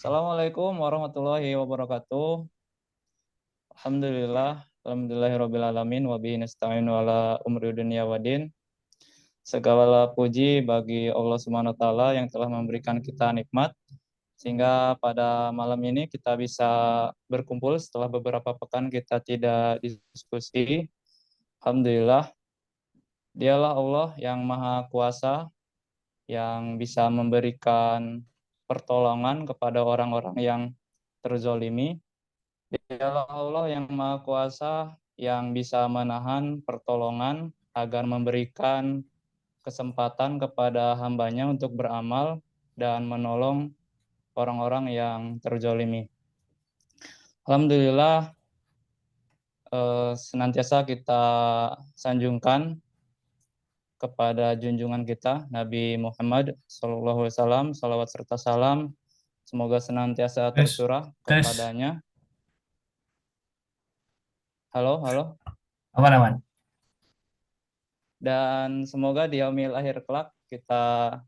Assalamualaikum warahmatullahi wabarakatuh. Alhamdulillahirabbil alamin wa bihi nasta'in wala umri dunya waddin. Segala puji bagi Allah Subhanahu wa taala yang telah memberikan kita nikmat sehingga pada malam ini kita bisa berkumpul setelah beberapa pekan kita tidak diskusi. Alhamdulillah, Dialah Allah yang Maha Kuasa yang bisa memberikan pertolongan kepada orang-orang yang terzolimi. Dialah Allah yang Maha Kuasa yang bisa menahan pertolongan agar memberikan kesempatan kepada hambanya untuk beramal dan menolong orang-orang yang terzolimi. Alhamdulillah, senantiasa kita sanjungkan kepada junjungan kita Nabi Muhammad SAW, salawat serta salam semoga senantiasa Tes, tercurah tes, kepadanya. Halo, halo. aman-aman. Dan semoga di yaumil akhir kelak kita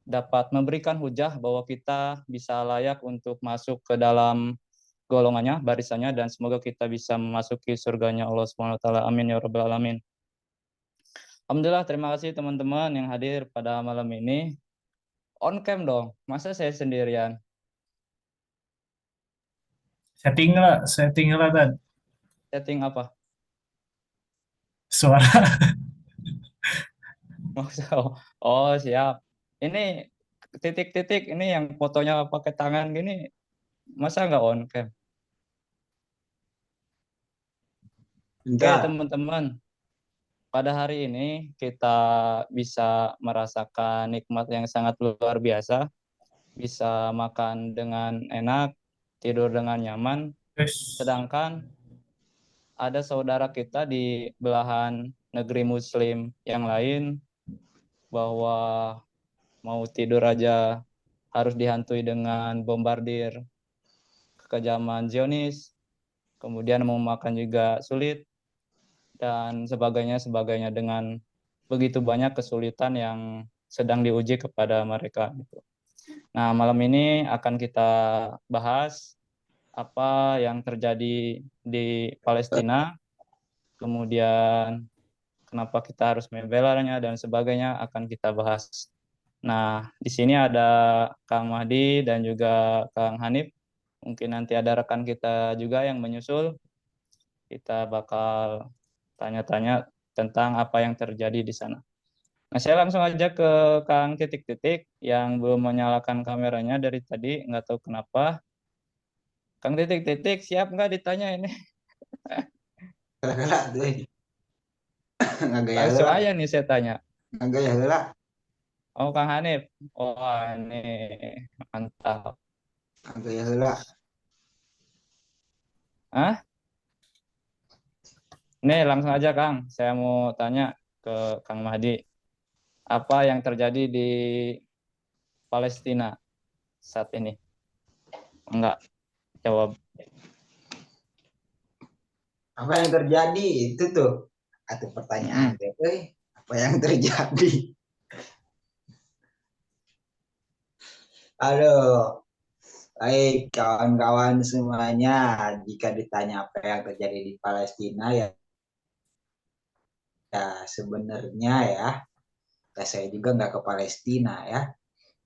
dapat memberikan hujah bahwa kita bisa layak untuk masuk ke dalam golongannya, barisannya, dan semoga kita bisa memasuki surganya Allah Subhanahu wa taala. Amin ya rabbal alamin. Alhamdulillah, terima kasih teman-teman yang hadir pada malam ini. On cam dong, masa saya sendirian? Setting lah kan Setting apa? suara. Maksud, oh siap. Ini titik-titik ini yang fotonya pakai tangan gini, masa nggak on cam? Oke Enggak. teman-teman, pada hari ini kita bisa merasakan nikmat yang sangat luar biasa, bisa makan dengan enak, tidur dengan nyaman, Tes, sedangkan ada saudara kita di belahan negeri muslim yang lain bahwa mau tidur aja harus dihantui dengan bombardir kekejaman Zionis, kemudian mau makan juga sulit, dan sebagainya dengan begitu banyak kesulitan yang sedang diuji kepada mereka. Nah, malam ini akan kita bahas apa yang terjadi di Palestina, kemudian kenapa kita harus membelanya dan sebagainya akan kita bahas. Nah, di sini ada Kang Mahdi dan juga Kang Hanif. Mungkin nanti ada rekan kita juga yang menyusul. Kita bakal tanya-tanya tentang apa yang terjadi di sana. Nah, saya langsung aja ke Kang Titik-Titik yang belum menyalakan kameranya dari tadi, nggak tahu kenapa. Kang Titik-Titik, siap nggak ditanya ini? Gerak tuh. Ngagaya Langsung heula. aja nih saya tanya. Ngagaya heula. Oh, Kang Hanif. Oh, ini mantap. Ngagaya heula. Hah? Nih, langsung aja Kang. Saya mau tanya ke Kang Mahdi. Apa yang terjadi di Palestina saat ini? Enggak, jawab. Apa yang terjadi itu tuh? Atau pertanyaan teh, apa yang terjadi? Halo, baik kawan-kawan semuanya. Jika ditanya apa yang terjadi di Palestina ya sebenarnya ya saya juga nggak ke Palestina ya.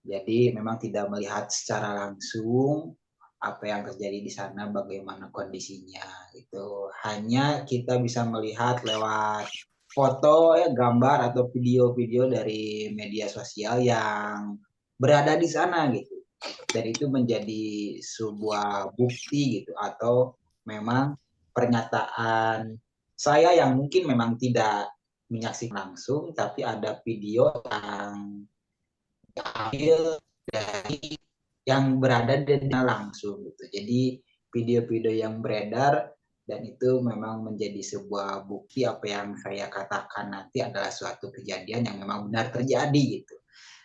Jadi memang tidak melihat secara langsung apa yang terjadi di sana, bagaimana kondisinya gitu. Hanya kita bisa melihat lewat foto ya, gambar atau video-video dari media sosial yang berada di sana gitu. Dan itu menjadi sebuah bukti gitu atau memang pernyataan saya yang mungkin memang tidak menyaksikan langsung tapi ada video yang diambil dari yang berada di langsung gitu. Jadi video-video yang beredar dan itu memang menjadi sebuah bukti apa yang saya katakan nanti adalah suatu kejadian yang memang benar terjadi gitu.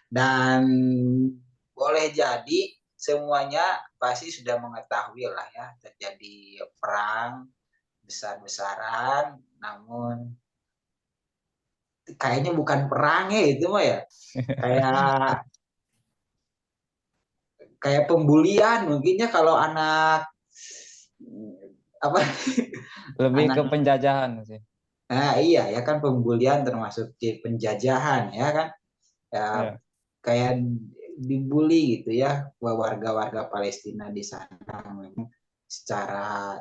Dan boleh jadi semuanya pasti sudah mengetahui lah ya terjadi perang besar-besaran, namun kayaknya bukan perang ya itu mah ya. Kayak kayak pembulian mungkinnya kalau anak apa Lebih ke anak penjajahan sih. nah iya ya kan pembulian termasuk di penjajahan ya kan ya Ya. kayak dibully gitu ya warga-warga Palestina di sana memang secara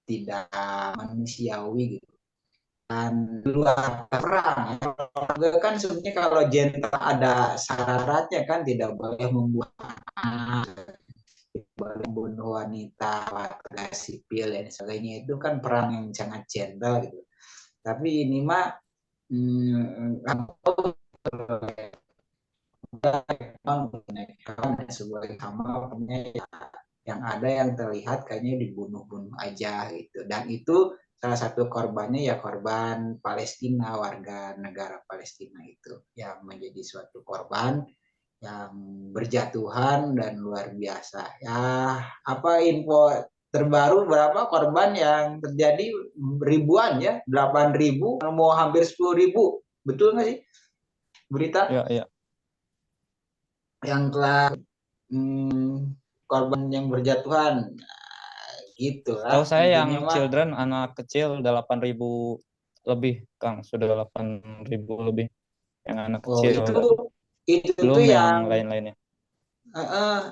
tidak manusiawi gitu dan luar perang ya. Kan sebenarnya kalau jenderal ada syaratnya kan tidak boleh membuat anak, boleh membunuh wanita, warga sipil dan sebagainya itu kan perang yang sangat gentle gitu. Tapi ini mah sebagai sama punya yang ada yang terlihat kayaknya dibunuh-bunuh aja gitu dan itu salah satu korbannya ya korban Palestina warga negara Palestina itu yang menjadi suatu korban yang berjatuhan dan luar biasa ya apa info terbaru berapa korban yang terjadi ribuan ya 8.000 mau hampir 10.000 betul nggak sih berita Ya, ya. yang telah korban yang berjatuhan gitu Tahu lah saya yang intinya mah children anak kecil 8.000 lebih, Kang. Sudah 8.000 lebih yang anak oh kecil. itu Belum tuh yang yang lain-lainnya.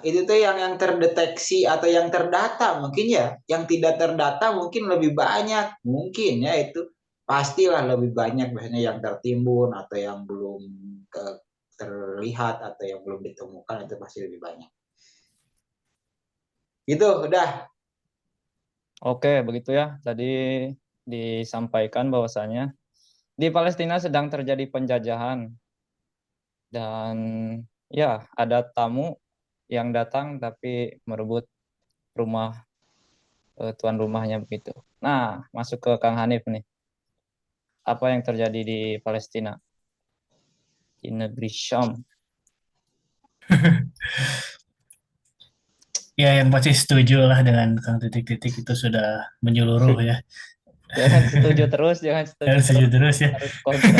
itu tuh yang terdeteksi atau yang terdata mungkin ya yang tidak terdata mungkin lebih banyak mungkin ya itu pastilah lebih banyak biasanya yang tertimbun atau yang belum terlihat atau yang belum ditemukan itu pasti lebih banyak itu udah Oke, begitu ya. Tadi disampaikan bahwasanya di Palestina sedang terjadi penjajahan dan ya ada tamu yang datang tapi merebut rumah tuan rumahnya begitu. Nah, masuk ke Kang Hanif nih. Apa yang terjadi di Palestina, di negeri Syam? Ya, yang pasti setuju lah dengan Kang Titik-Titik itu sudah menyeluruh ya. Jangan setuju terus, jangan setuju Harus setuju terus, terus ya. harus kontra.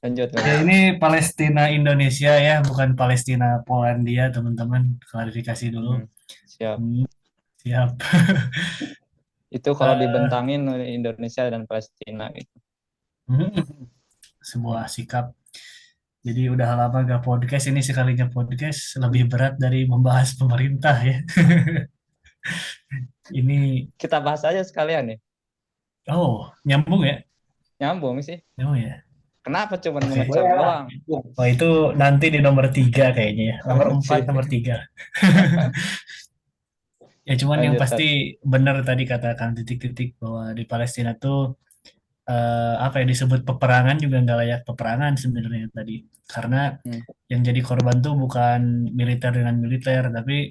Lanjut, Ya, lanjut. ini Palestina Indonesia ya, bukan Palestina Polandia, teman-teman. Klarifikasi dulu. Siap. Hmm, siap. Itu kalau Eh, dibentangin Indonesia dan Palestina gitu. sebuah sikap. Jadi udah lama gak podcast, ini sekalinya podcast lebih berat dari membahas pemerintah ya. Ini, Kita bahas aja sekalian nih. oh, nyambung ya? Nyambung sih. Nyambung ya? Kenapa cuman Oke. mengecam boleh lah doang? Oh, itu nanti di nomor 3 kayaknya ya. Nomor 4, Sih. nomor 3. Ya cuman yang Lanjut, pasti Tat. benar tadi kata Kang Titik-Titik bahwa di Palestina tuh apa ya disebut peperangan juga nggak layak peperangan sebenarnya tadi. Karena Hmm, yang jadi korban tuh bukan militer dengan militer, tapi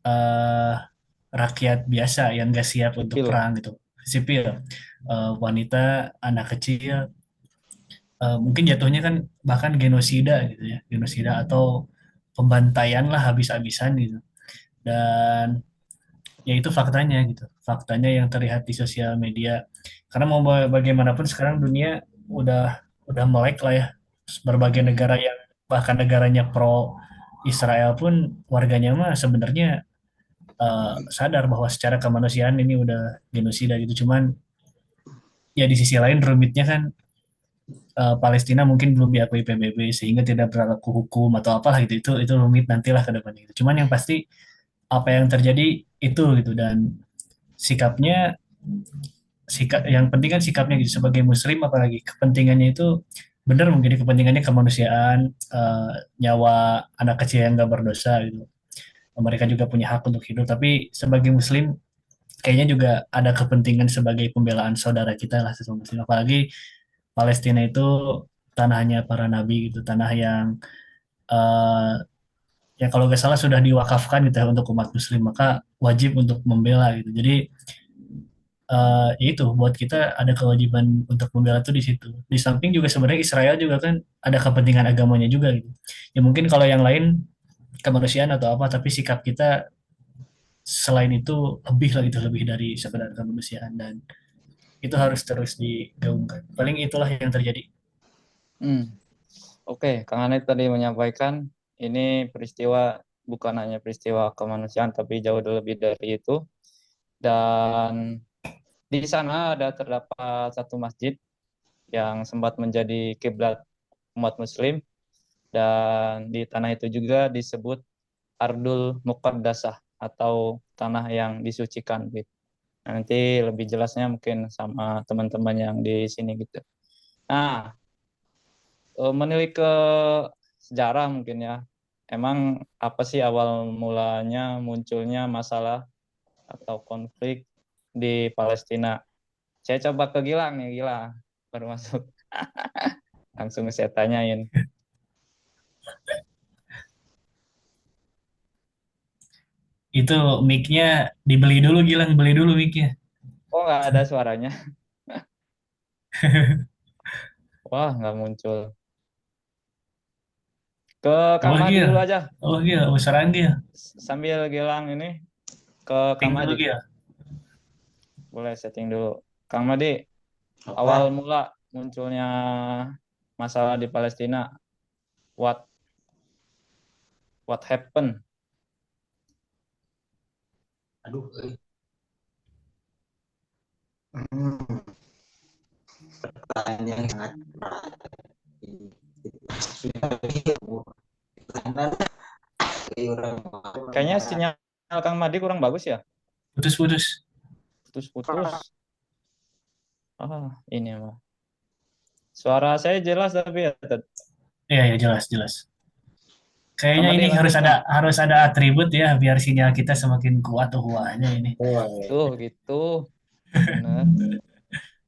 eh, rakyat biasa yang nggak siap untuk sipil. perang gitu. Sipil, wanita, anak kecil, mungkin jatuhnya kan bahkan genosida gitu ya, genosida atau pembantaian lah habis-habisan gitu. Dan ya itu faktanya gitu, faktanya yang terlihat di sosial media. Karena mau bagaimanapun sekarang dunia udah melek lah ya, berbagai Hmm, negara yang bahkan negaranya pro Israel pun warganya mah sebenarnya sadar bahwa secara kemanusiaan ini udah genosida gitu. Cuman ya di sisi lain rumitnya kan Palestina mungkin belum diakui PBB sehingga tidak berlaku hukum atau apalah gitu. Itu rumit nantilah ke depannya gitu. Cuman yang pasti apa yang terjadi itu gitu dan sikapnya sikap yang penting kan sikapnya gitu sebagai muslim apalagi kepentingannya itu benar mungkin kepentingannya kemanusiaan, nyawa anak kecil yang nggak berdosa gitu, mereka juga punya hak untuk hidup tapi sebagai muslim kayaknya juga ada kepentingan sebagai pembelaan saudara kita lah sesama muslim apalagi Palestina itu tanahnya para nabi gitu, tanah yang eh, yang kalau nggak salah sudah diwakafkan gitu ya untuk umat muslim maka wajib untuk membela gitu. Jadi ya itu buat kita ada kewajiban untuk membela tuh di situ. Di samping juga sebenarnya Israel juga kan ada kepentingan agamanya juga gitu. Ya mungkin kalau yang lain kemanusiaan atau apa, tapi sikap kita selain itu lebih lah gitu, lebih dari sekedar kemanusiaan dan itu harus terus digaungkan. Paling itulah yang terjadi. hmm. Oke, Kang Hanif tadi menyampaikan ini peristiwa bukan hanya peristiwa kemanusiaan tapi jauh lebih dari itu. Dan di sana terdapat satu masjid yang sempat menjadi kiblat umat muslim, dan di tanah itu juga disebut Ardul Muqaddasah atau tanah yang disucikan gitu. Nanti lebih jelasnya mungkin sama teman-teman yang di sini gitu. Nah, menilik ke sejarah mungkin ya. Emang apa sih awal mulanya munculnya masalah atau konflik di Palestina? Saya coba ke Gilang nih, Gilang baru masuk. Langsung saya tanyain. Itu mic-nya dibeli dulu, Gilang, beli dulu mic-nya. Oh, nggak ada suaranya. Wah, nggak muncul. Ke Kang Oh, Mahdi Gil. dulu aja. Oh, Gil. Besaran, Gil. Sambil Gilang ini ke Kang Ting dulu, Mahdi. Gil. Boleh setting dulu. Kang Mahdi, awal Apa? mula munculnya masalah di Palestina, what what happened? Aduh. Hmm, Pertanyaan yang sangat berat. Karena orang Kayaknya sinyal Kang Mahdi kurang bagus ya? Putus-putus. Putus-putus. Ah, ini mah. Suara saya jelas tapi ya. Iya, ya, jelas, jelas. Kang Kayaknya Mahdi ini harus lanjut, ada Kang. harus ada atribut ya biar sinyal kita semakin kuat uhuahnya ini. Tuh, gitu. Bener.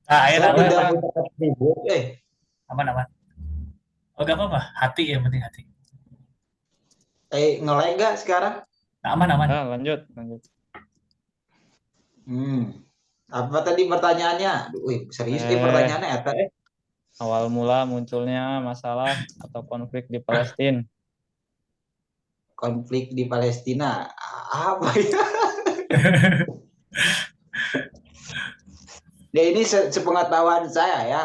Ah, ayo saya nambah, Boleh, tidak Bang. Kang. punya atribut. Aman, aman. Oh, gak apa-apa. Hati yang penting hati. Ngelag gak sekarang? Nah, aman, aman. Ah, lanjut, lanjut. Hmm. Apa tadi pertanyaannya? Aduh, serius Eh, pertanyaannya apa? awal mula munculnya masalah atau konflik di Palestina. Konflik di Palestina. Apa ya? Ya ini sepengetahuan saya ya,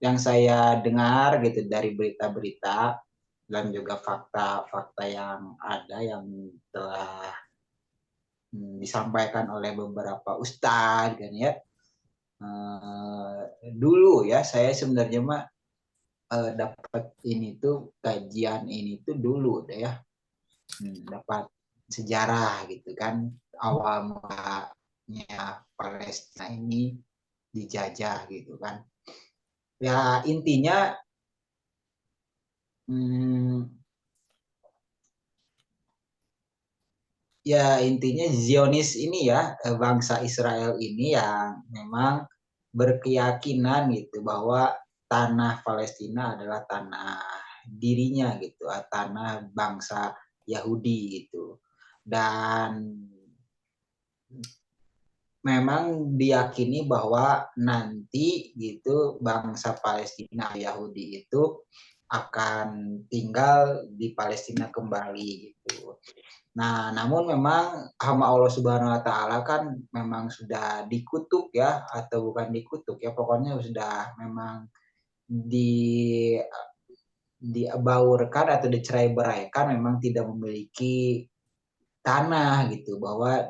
yang saya dengar gitu dari berita-berita dan juga fakta-fakta yang ada yang telah disampaikan oleh beberapa ustadz kan ya. Dulu ya saya sebenarnya mah dapat ini tuh kajian ini tuh dulu deh ya. Dapat sejarah gitu kan, awal mulanya Palestina ini dijajah gitu kan. Ya intinya hmm, intinya Zionis ini ya, bangsa Israel ini yang memang berkeyakinan gitu bahwa tanah Palestina adalah tanah dirinya gitu, tanah bangsa Yahudi gitu. Dan memang diyakini bahwa nanti gitu bangsa Palestina Yahudi itu akan tinggal di Palestina kembali gitu. Nah, namun memang hamba Allah Subhanahu wa taala kan memang sudah dikutuk ya, atau bukan dikutuk ya, pokoknya sudah memang di dibaurkan atau dicerai-beraikan, memang tidak memiliki tanah gitu, bahwa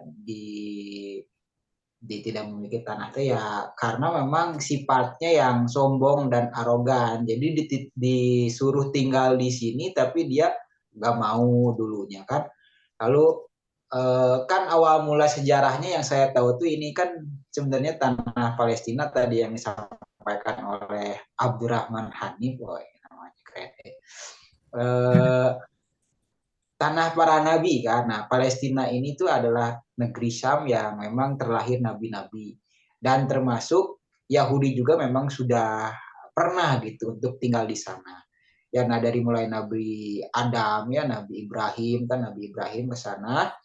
tidak memiliki tanah itu ya karena memang sifatnya yang sombong dan arogan. Jadi disuruh tinggal di sini tapi dia nggak mau dulunya kan. Lalu kan awal mula sejarahnya yang saya tahu tuh ini kan sebenarnya tanah Palestina tadi yang disampaikan oleh Abdurrahman Hanif, oh, namanya keren. Eh, Tanah para nabi kan. Nah, Palestina ini tuh adalah negeri Syam yang memang terlahir nabi-nabi. Dan termasuk Yahudi juga memang sudah pernah gitu untuk tinggal di sana. Ya, nah dari mulai Nabi Adam ya, Nabi Ibrahim kan, Nabi Ibrahim ke sana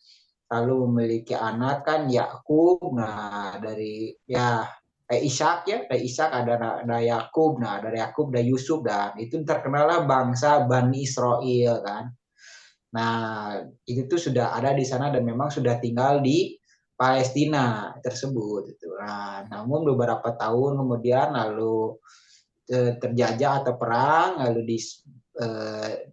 lalu memiliki anak kan Yakub. Nah, dari ya Ishak ya, dari Ishak ada Yakub. Nah, dari Yakub ada Yusuf, dan itu terkenallah bangsa Bani Israel kan. Nah, itu tuh sudah ada di sana dan memang sudah tinggal di Palestina tersebut. Gitu. Nah, namun beberapa tahun kemudian terjajah atau perang, lalu di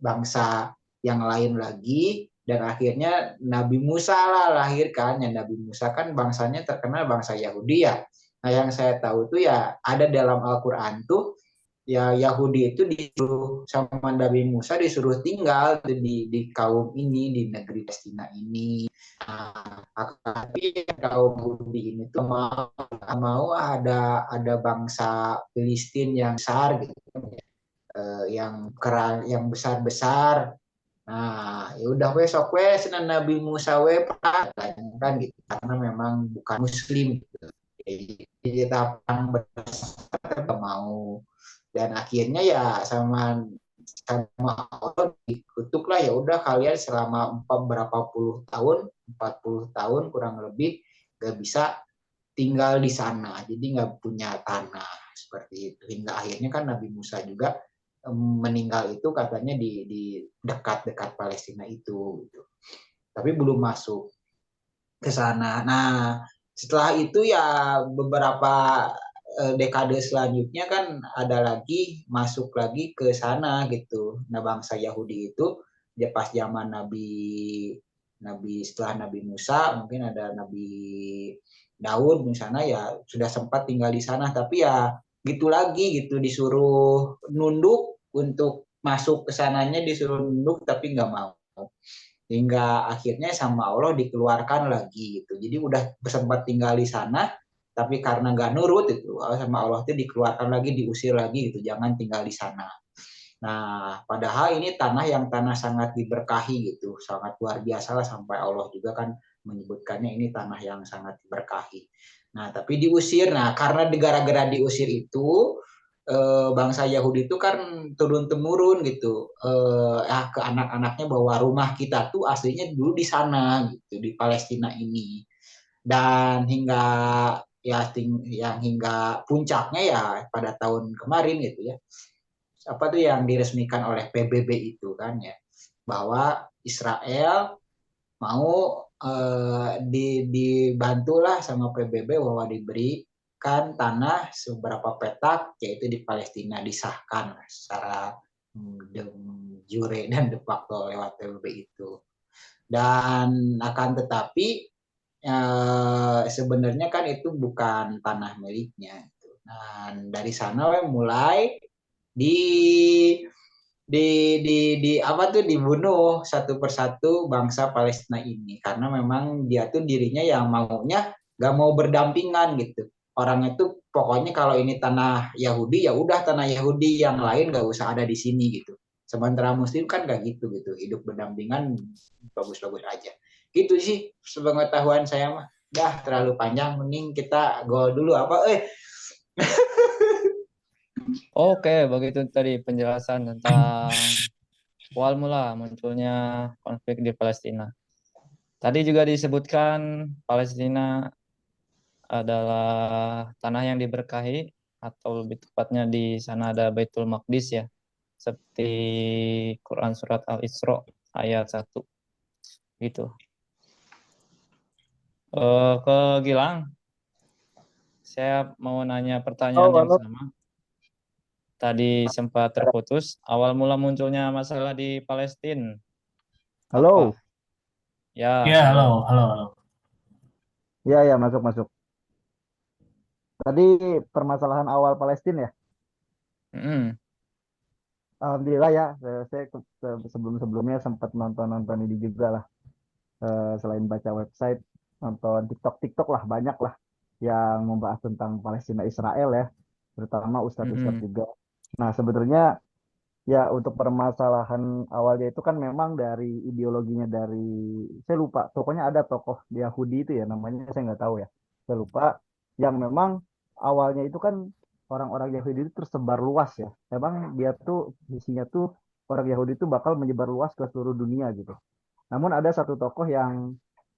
bangsa yang lain lagi, dan akhirnya Nabi Musa lah lahir kan. Ya, Nabi Musa kan bangsanya terkenal bangsa Yahudi ya. Nah, yang saya tahu tuh ya ada dalam Al-Quran tuh ya Yahudi itu disuruh sama Nabi Musa disuruh tinggal di kaum ini, di negeri Palestina ini. Nah, tapi kaum Yahudi ini tuh mau ada bangsa Filistin yang besar gitu, yang besar-besar. Nah, ya udah besok wes Nabi Musa kan gitu karena memang bukan Muslim gitu. Jadi kita mau, dan akhirnya ya sama Allah dikutuk lah, ya udah kalian selama berapa puluh tahun, 40 tahun kurang lebih gak bisa tinggal di sana, jadi nggak punya tanah seperti itu, hingga akhirnya kan Nabi Musa juga meninggal itu katanya di dekat-dekat Palestina itu gitu. Tapi belum masuk ke sana. Nah, setelah itu ya beberapa dekade selanjutnya kan ada lagi masuk lagi ke sana gitu. Nah, bangsa Yahudi itu dia pas zaman Nabi Nabi setelah Nabi Musa mungkin ada Nabi Daud di sana ya sudah sempat tinggal di sana, tapi ya gitu lagi gitu disuruh nunduk untuk masuk ke sananya, disuruh nunduk tapi nggak mau, hingga akhirnya sama Allah dikeluarkan lagi gitu. Jadi udah sempat tinggal di sana tapi karena nggak nurut itu sama Allah itu dikeluarkan lagi, diusir lagi gitu, jangan tinggal di sana. Nah, padahal ini tanah sangat diberkahi gitu, sangat luar biasa lah, sampai Allah juga kan menyebutkannya ini tanah yang sangat diberkahi. Nah, tapi diusir. Nah, karena gara-gara diusir itu bangsa Yahudi itu kan turun temurun gitu ke anak-anaknya bahwa rumah kita tuh aslinya dulu di sana gitu, di Palestina ini. Dan hingga puncaknya ya pada tahun kemarin gitu ya, apa tuh yang diresmikan oleh PBB itu kan ya, bahwa Israel mau dibantulah sama PBB bahwa diberikan tanah seberapa petak, yaitu di Palestina, disahkan secara de jure dan de facto lewat PBB itu. Dan akan tetapi sebenarnya kan itu bukan tanah miliknya. Dan dari sana mulai di apa tuh dibunuh satu persatu bangsa Palestina ini, karena memang dia tuh dirinya yang maunya gak mau berdampingan gitu. Orang itu pokoknya kalau ini tanah Yahudi ya udah tanah Yahudi, yang lain gak usah ada di sini gitu. Sementara Muslim kan gak gitu gitu, hidup berdampingan bagus-bagus aja. Gitu sih sepengetahuan saya mah. Dah terlalu panjang, mending kita go dulu apa Oke, begitu tadi penjelasan tentang awal mula munculnya konflik di Palestina. Tadi juga disebutkan Palestina adalah tanah yang diberkahi, atau lebih tepatnya di sana ada Baitul Maqdis ya, seperti Quran Surat Al-Isra ayat 1 gitu. Ke Gilang, saya mau nanya pertanyaan yang sama. Tadi sempat terputus. Awal mula munculnya masalah di Palestina. Halo. Apa? Ya, Ya, halo, halo. halo, halo. Ya, masuk. Tadi permasalahan awal Palestina ya. Mm-mm. Alhamdulillah ya, saya sebelum-sebelumnya sempat nonton ini juga lah. Selain baca website, nonton TikTok lah, banyak lah yang membahas tentang Palestina Israel ya, terutama Ustadz-Ustadz Mm-mm. juga. Nah, sebenarnya ya untuk permasalahan awalnya itu kan memang dari ideologinya dari, saya lupa, pokoknya ada tokoh Yahudi itu ya, namanya saya nggak tahu ya, saya lupa, yang memang awalnya itu kan orang-orang Yahudi itu tersebar luas ya, memang dia tuh visinya tuh orang Yahudi itu bakal menyebar luas ke seluruh dunia gitu. Namun ada satu tokoh yang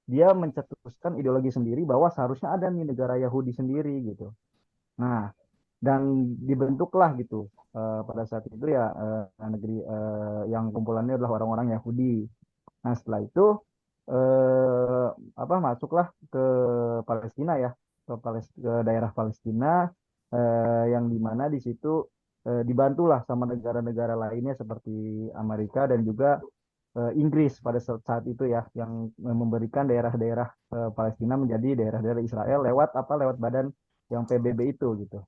dia mencetuskan ideologi sendiri bahwa seharusnya ada nih negara Yahudi sendiri gitu. Nah, dan dibentuklah gitu pada saat itu ya negeri yang kumpulannya adalah orang-orang Yahudi. Nah, setelah itu apa masuklah ke Palestina ya, ke daerah Palestina yang dimana di situ dibantulah sama negara-negara lainnya seperti Amerika dan juga Inggris pada saat itu ya, yang memberikan daerah-daerah Palestina menjadi daerah-daerah Israel lewat apa? Lewat badan yang PBB itu gitu.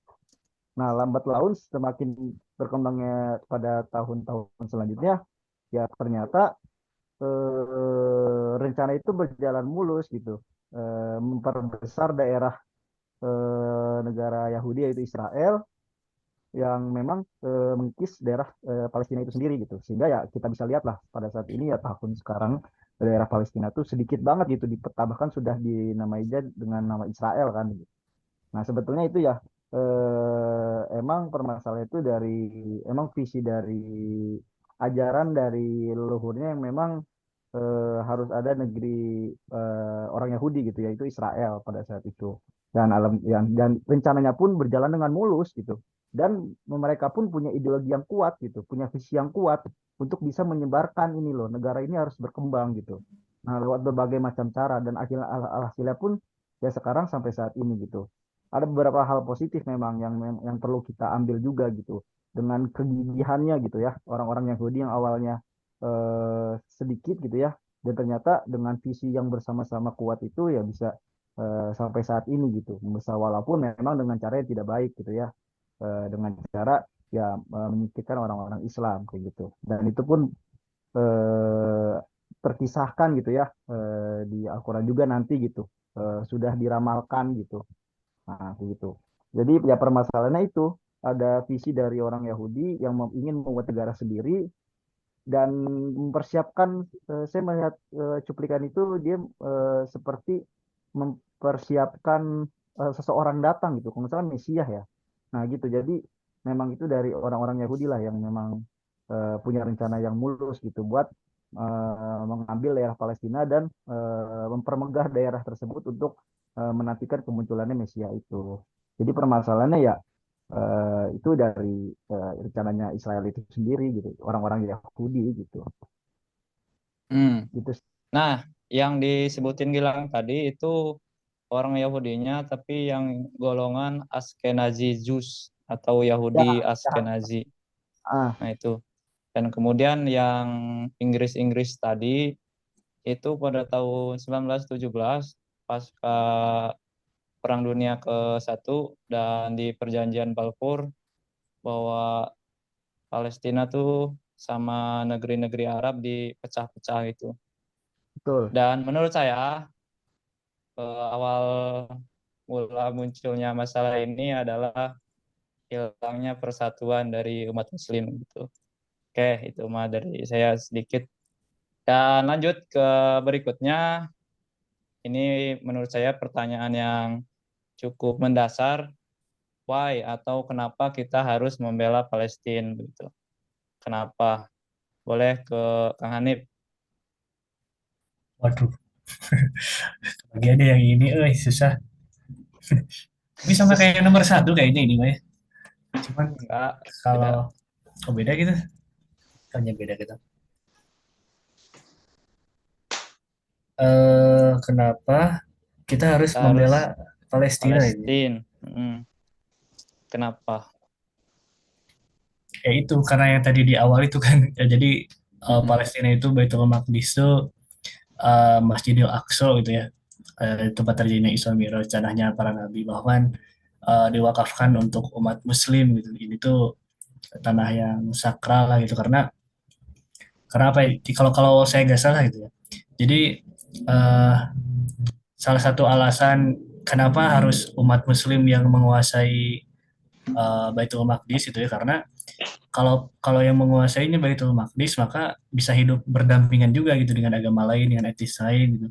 Nah, lambat laun semakin berkembangnya pada tahun-tahun selanjutnya, ya ternyata rencana itu berjalan mulus gitu. Memperbesar daerah negara Yahudi yaitu Israel yang memang mengikis daerah Palestina itu sendiri gitu. Sehingga ya kita bisa lihat lah pada saat ini ya tahun sekarang daerah Palestina tuh sedikit banget gitu di peta, bahkan sudah dinamai aja dengan nama Israel kan gitu. Nah, sebetulnya itu ya emang permasalahan itu dari emang visi dari ajaran dari leluhurnya yang memang harus ada negeri orang Yahudi gitu yaitu Israel pada saat itu. Dan rencananya pun berjalan dengan mulus gitu. Dan mereka pun punya ideologi yang kuat gitu, punya visi yang kuat untuk bisa menyebarkan ini loh, negara ini harus berkembang gitu. Nah, lewat berbagai macam cara dan hasilnya pun ya sekarang sampai saat ini gitu. Ada beberapa hal positif memang yang perlu kita ambil juga gitu. Dengan kegigihannya gitu ya, orang-orang Yahudi yang awalnya sedikit gitu ya, dan ternyata dengan visi yang bersama-sama kuat itu ya bisa sampai saat ini gitu, besar walaupun memang dengan cara yang tidak baik gitu ya, dengan cara ya menyingkirkan orang-orang Islam kayak gitu, dan itu pun eh, terkisahkan gitu ya di Al-Quran juga nanti gitu, sudah diramalkan gitu. Nah, begitu. Jadi ya permasalahannya itu ada visi dari orang Yahudi yang ingin membuat negara sendiri dan mempersiapkan, saya melihat cuplikan itu dia seperti mempersiapkan seseorang datang gitu, kalau misalnya Mesias ya. Nah gitu, jadi memang itu dari orang-orang Yahudi lah yang memang punya rencana yang mulus gitu buat mengambil daerah Palestina dan mempermegah daerah tersebut untuk menantikan kemunculannya Mesias itu. Jadi permasalahannya ya itu dari rencananya Israel itu sendiri gitu, orang-orang Yahudi gitu. Hmm. Gitu. Nah, yang disebutin Gilang tadi itu orang Yahudinya, tapi yang golongan Ashkenazi Jews atau Ya, Yahudi ya. Ashkenazi. Ah, Nah, itu. Dan kemudian yang Inggris-Inggris tadi itu pada tahun 1917 pasca Perang Dunia ke-1 dan di Perjanjian Balfour bahwa Palestina tuh sama negeri-negeri Arab dipecah-pecah gitu. betul. Dan menurut saya awal mula munculnya masalah ini adalah hilangnya persatuan dari umat Muslim gitu. Oke, itu mah dari saya sedikit. Dan lanjut ke berikutnya. Ini menurut saya pertanyaan yang cukup mendasar. Why atau kenapa kita harus membela Palestina gitu? Kenapa? Boleh ke Kang Hanif. Waduh, bagiannya yang ini, susah. Tapi sama kayak nomor satu kayaknya ini, Mah ya. Cuman Enggak, beda. kalau beda gitu, hanya beda gitu. Kenapa kita harus Kita harus membela Palestina ini? Palestina. Kenapa? Ya itu karena yang tadi di awal itu kan, ya, jadi Mm-mm. Palestina itu Baitul Maqdis itu Masjidil Aqsa gitu ya, tempat terjadinya Isra Mi'raj, tanahnya para nabi, bahkan diwakafkan untuk umat Muslim gitu. Ini tuh tanah yang sakral lah gitu, karena apa ya? Kalau kalau saya nggak salah gitu ya. Jadi eh, salah satu alasan kenapa harus umat Muslim yang menguasai Baitul Maqdis itu ya, karena kalau kalau yang menguasainya Baitul Maqdis maka bisa hidup berdampingan juga gitu dengan agama lain, dengan etnis lain gitu.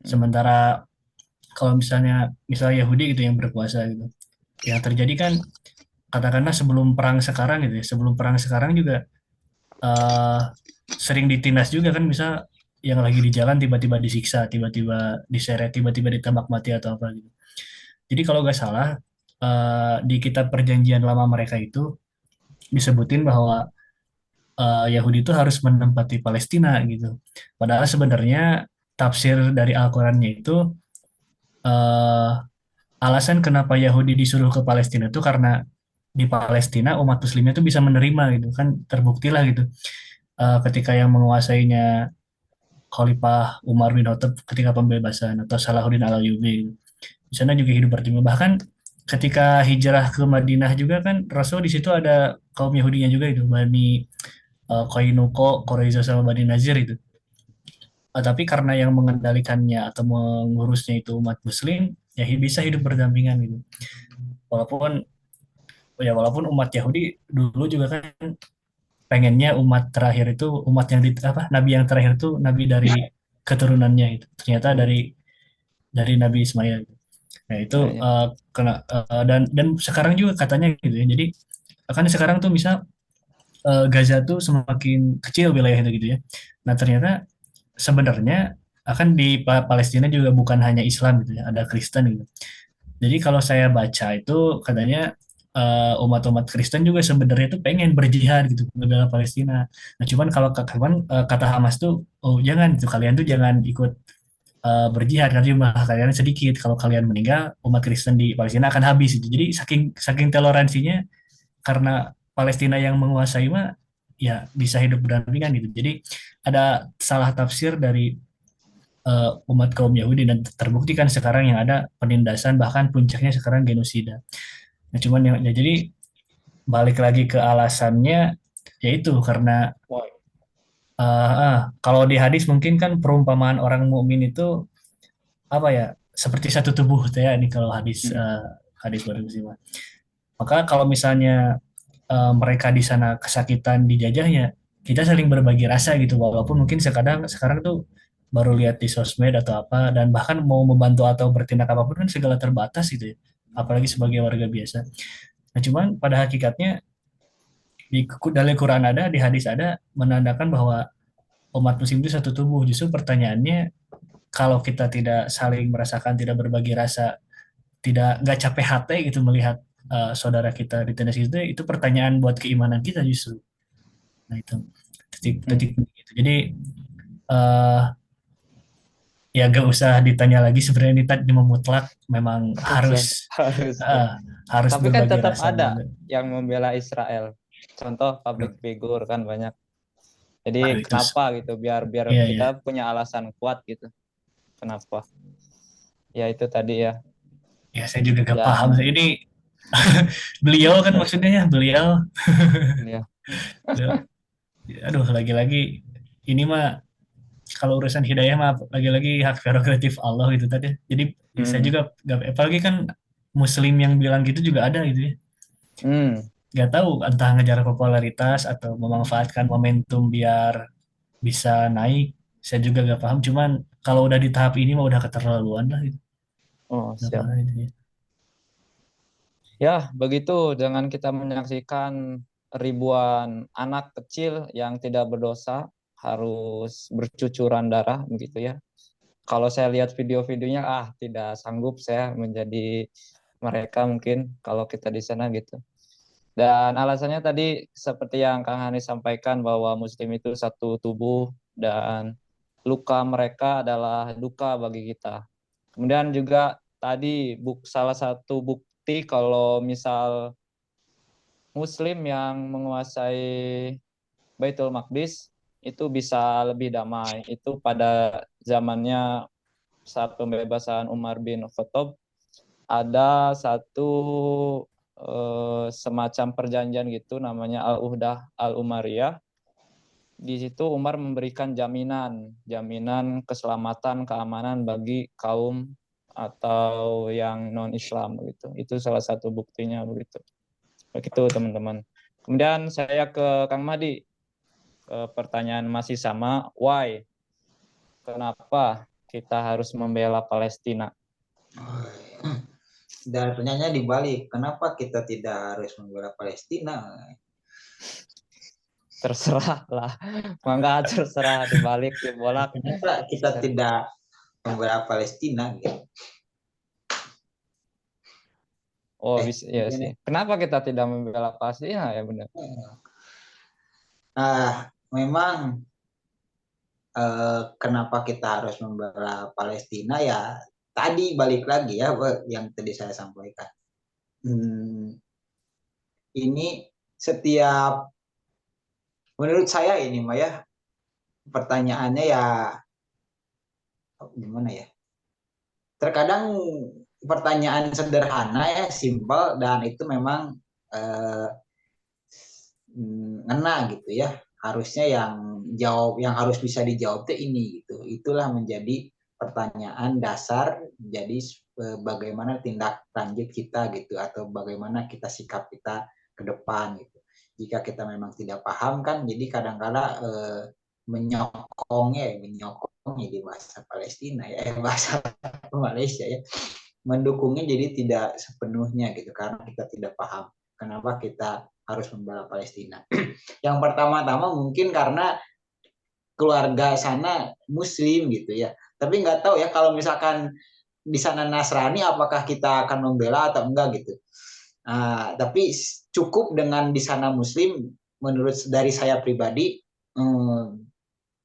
Sementara kalau misalnya Yahudi gitu yang berkuasa gitu, yang terjadi kan katakanlah sebelum perang sekarang gitu ya, sebelum perang sekarang juga eh, sering ditindas juga kan, misal yang lagi di jalan tiba-tiba disiksa, tiba-tiba diseret, tiba-tiba ditembak mati atau apa gitu. Jadi kalau nggak salah di kitab perjanjian lama mereka itu disebutin bahwa Yahudi itu harus menempati Palestina gitu. Padahal sebenarnya tafsir dari Al-Qur'annya itu eh, alasan kenapa Yahudi disuruh ke Palestina itu karena di Palestina umat Muslimnya itu bisa menerima gitu kan, terbukti lah gitu. ketika yang menguasainya Khalifah Umar bin Khattab ketika pembebasan atau Salahuddin Al-Ayyubi. Di sana juga hidup berdampingan. Bahkan ketika hijrah ke Madinah juga kan Rasul di situ ada kaum Yahudinya juga itu, Bani Qainuqa, Quraisyah sama Bani Nazir itu. Tapi karena yang mengendalikannya atau mengurusnya itu umat Muslim, ya bisa hidup berdampingan gitu. Walaupun walaupun umat Yahudi dulu juga kan pengennya umat terakhir itu umat yang nabi yang terakhir itu nabi dari keturunannya itu. Ternyata dari Nabi Ismail. Nah, itu Ya, ya. dan sekarang juga katanya gitu ya. Jadi akan sekarang tuh misal Gaza tuh semakin kecil wilayahnya gitu ya. Nah, ternyata sebenarnya akan di Palestina juga bukan hanya Islam gitu ya, ada Kristen gitu. Jadi kalau saya baca itu katanya umat-umat Kristen juga sebenarnya itu pengen berjihad gitu membela Palestina. Nah, cuman kalau kata Hamas tuh, oh jangan tuh kalian tuh jangan ikut berjihad karena jumlah kalian sedikit. Kalau kalian meninggal, umat Kristen di Palestina akan habis itu. Jadi saking saking toleransinya karena Palestina yang menguasai mah ya bisa hidup berdampingan gitu. Jadi ada salah tafsir dari umat kaum Yahudi dan terbukti kan sekarang yang ada penindasan bahkan puncaknya sekarang genosida. Nah, cuman ya, jadi balik lagi ke alasannya yaitu karena Wah, kalau di hadis mungkin kan perumpamaan orang mukmin itu apa ya seperti satu tubuh tuh ya ini kalau hadis mm, hadis baru sih. Maka kalau misalnya mereka di sana kesakitan dijajahnya, kita saling berbagi rasa gitu. Walaupun mungkin sekarang tuh baru lihat di sosmed atau apa, dan bahkan mau membantu atau bertindak apapun kan segala terbatas gitu ya. Apalagi sebagai warga biasa. Nah, cuman pada hakikatnya dalam Quran ada, di hadis ada menandakan bahwa umat muslim itu satu tubuh. Justru pertanyaannya, kalau kita tidak saling merasakan, tidak berbagi rasa, tidak nggak capek hati gitu melihat saudara kita ditindas itu pertanyaan buat keimanan kita justru. Nah itu mm. titik itu. Jadi eh ya gak usah ditanya lagi sebenarnya ini tadi memutlak memang Nggak usah, harus ya. eh, harus Tapi kan berbagi tetap rasa ada juga. yang membela Israel. Contoh public figure kan banyak. Aduh Jadi itu kenapa gitu? Biar biar iya iya kita punya alasan kuat gitu. Kenapa? Ya itu tadi ya. ya saya juga gak paham Dan ini beliau kan maksudnya ya beliau, ya. beliau aduh lagi-lagi ini mah kalau urusan hidayah mah lagi-lagi hak prerogatif Allah gitu tadi. Jadi saya Hmm. juga gak, apalagi kan Muslim yang bilang gitu juga ada gitu ya. Hmm. Gak tahu entah ngejar popularitas atau memanfaatkan momentum biar bisa naik. Saya juga gak paham. Cuman kalau udah di tahap ini mah udah keterlaluan lah gitu. Oh, Gak siap. paham itu ya. Ya, begitu. Jangan kita menyaksikan ribuan anak kecil yang tidak berdosa harus bercucuran darah begitu ya. Kalau saya lihat video-videonya, tidak sanggup saya menjadi mereka mungkin kalau kita di sana gitu. Dan alasannya tadi seperti yang Kang Hani sampaikan bahwa Muslim itu satu tubuh dan luka mereka adalah duka bagi kita. Kemudian juga tadi salah satu bukti kalau misal Muslim yang menguasai Baitul Maqdis itu bisa lebih damai. Itu pada zamannya saat pembebasan Umar bin Khattab ada satu semacam perjanjian gitu namanya Al-Uhdah Al-Umariyah. Di situ Umar memberikan jaminan keselamatan, keamanan bagi kaum atau yang non Islam begitu. Itu salah satu buktinya begitu. Begitu teman-teman. Kemudian saya ke Kang Madi. Pertanyaan masih sama, why? Kenapa kita harus membela Palestina? Dan pertanyaannya dibalik, kenapa kita tidak harus membela Palestina? Terserah lah, mangga terserah dibalik dibolak. Kenapa kita tidak membela Palestina? Gitu. Oh bisa ya sih. Kenapa kita tidak membela Palestina ya benar? Memang kenapa kita harus membela Palestina ya tadi balik lagi ya yang tadi saya sampaikan. Ini setiap menurut saya ini Mah ya, pertanyaannya ya gimana ya? Terkadang pertanyaan sederhana ya, simpel, dan itu memang eh, ngena gitu ya. Harusnya yang harus bisa dijawab tuh ini gitu. Itulah menjadi pertanyaan dasar. Jadi bagaimana tindak lanjut kita gitu, atau bagaimana sikap kita ke depan gitu. Jika kita memang tidak paham kan, jadi kadang-kala menyokongnya di bahasa Palestina ya, bahasa Malaysia ya, mendukungnya jadi tidak sepenuhnya gitu, karena kita tidak paham kenapa kita harus membela Palestina. Yang pertama-tama mungkin karena keluarga sana Muslim gitu ya. Tapi nggak tahu ya, kalau misalkan di sana Nasrani, apakah kita akan membela atau enggak gitu. Tapi cukup dengan di sana Muslim, menurut dari saya pribadi,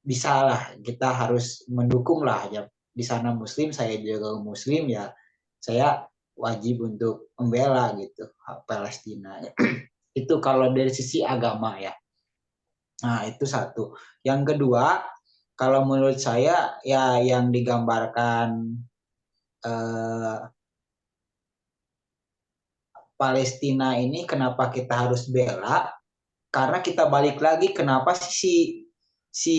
bisa lah, kita harus mendukung lah ya. Di sana Muslim, saya juga Muslim ya, saya wajib untuk membela gitu Palestina. Itu kalau dari sisi agama ya. Nah, itu satu. Yang kedua, kalau menurut saya ya, yang digambarkan eh, Palestina ini kenapa kita harus bela, karena kita balik lagi, kenapa sih si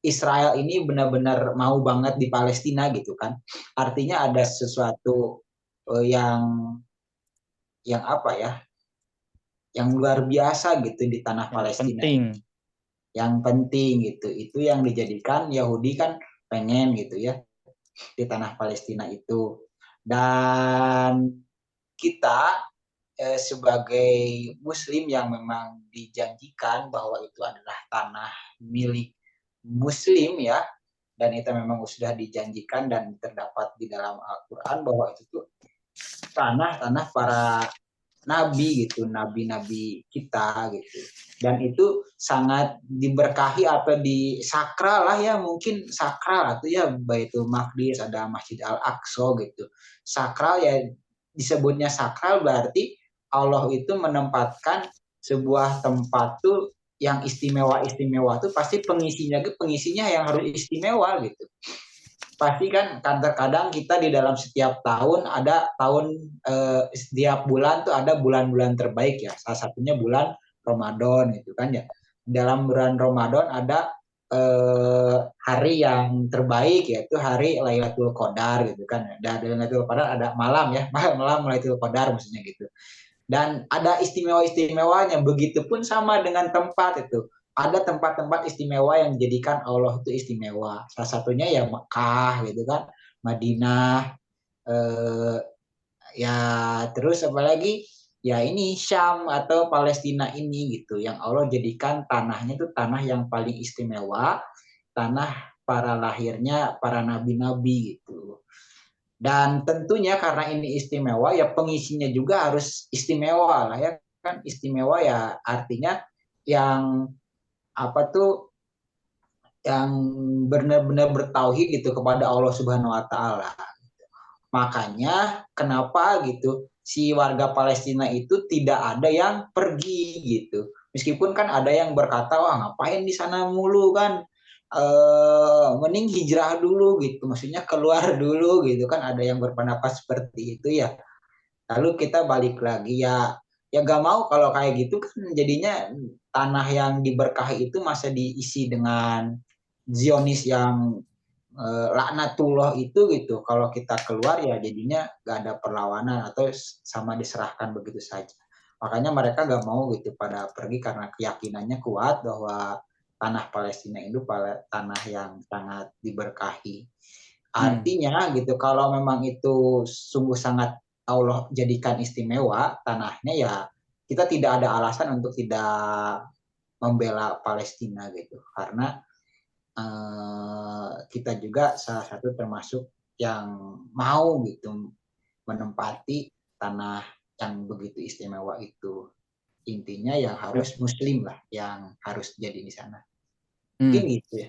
Israel ini benar-benar mau banget di Palestina gitu kan. Artinya ada sesuatu yang apa ya, yang luar biasa gitu di tanah Yang Palestina penting. ini. Yang penting gitu. Itu yang dijadikan Yahudi kan pengen gitu ya di tanah Palestina itu. Dan kita sebagai Muslim yang memang dijanjikan bahwa itu adalah tanah milik Muslim ya, dan itu memang sudah dijanjikan dan terdapat di dalam Al-Quran bahwa itu tuh tanah-tanah para nabi gitu, nabi-nabi kita gitu. Dan itu sangat diberkahi atau disakral lah ya, mungkin sakral atau ya, Baitul Maqdis, ada Masjid Al-Aqsa gitu. Sakral ya, disebutnya sakral berarti Allah itu menempatkan sebuah tempat tuh yang istimewa tuh pasti pengisinya yang harus istimewa gitu. Pasti kan terkadang kita di dalam setiap tahun ada setiap bulan tuh ada bulan-bulan terbaik ya. Salah satunya bulan Ramadan gitu kan ya. Dalam bulan Ramadan ada hari yang terbaik, yaitu hari Lailatul Qadar gitu kan. Dan Lailatul Qadar ada malam ya, malam Lailatul Qadar maksudnya gitu. Dan ada istimewa-istimewanya, begitupun sama dengan tempat itu. Ada tempat-tempat istimewa yang dijadikan Allah itu istimewa. Salah satunya ya Mekah gitu kan, Madinah, eh, ya terus apalagi ya ini Syam atau Palestina ini gitu, yang Allah jadikan tanahnya itu tanah yang paling istimewa, tanah para lahirnya para nabi-nabi gitu. Dan tentunya karena ini istimewa ya, pengisinya juga harus istimewa lah ya kan. Istimewa ya artinya yang apa tuh, yang benar-benar bertauhid gitu kepada Allah Subhanahu wa taala. Makanya kenapa gitu si warga Palestina itu tidak ada yang pergi gitu. Meskipun kan ada yang berkata, wah ngapain di sana mulu kan, mending hijrah dulu gitu, maksudnya keluar dulu gitu kan, ada yang berpendapat seperti itu ya. Lalu kita balik lagi ya, ya gak mau kalau kayak gitu kan, jadinya tanah yang diberkahi itu masa diisi dengan Zionis yang laknatullah itu gitu. Kalau kita keluar ya jadinya gak ada perlawanan atau sama diserahkan begitu saja. Makanya mereka gak mau gitu pada pergi, karena keyakinannya kuat bahwa tanah Palestina itu tanah yang sangat diberkahi. Artinya gitu, kalau memang itu sungguh sangat Allah jadikan istimewa tanahnya ya, kita tidak ada alasan untuk tidak membela Palestina gitu. Karena kita juga salah satu termasuk yang mau gitu menempati tanah yang begitu istimewa itu. Intinya yang harus Muslim lah yang harus jadi di sana. Mungkin gitu ya.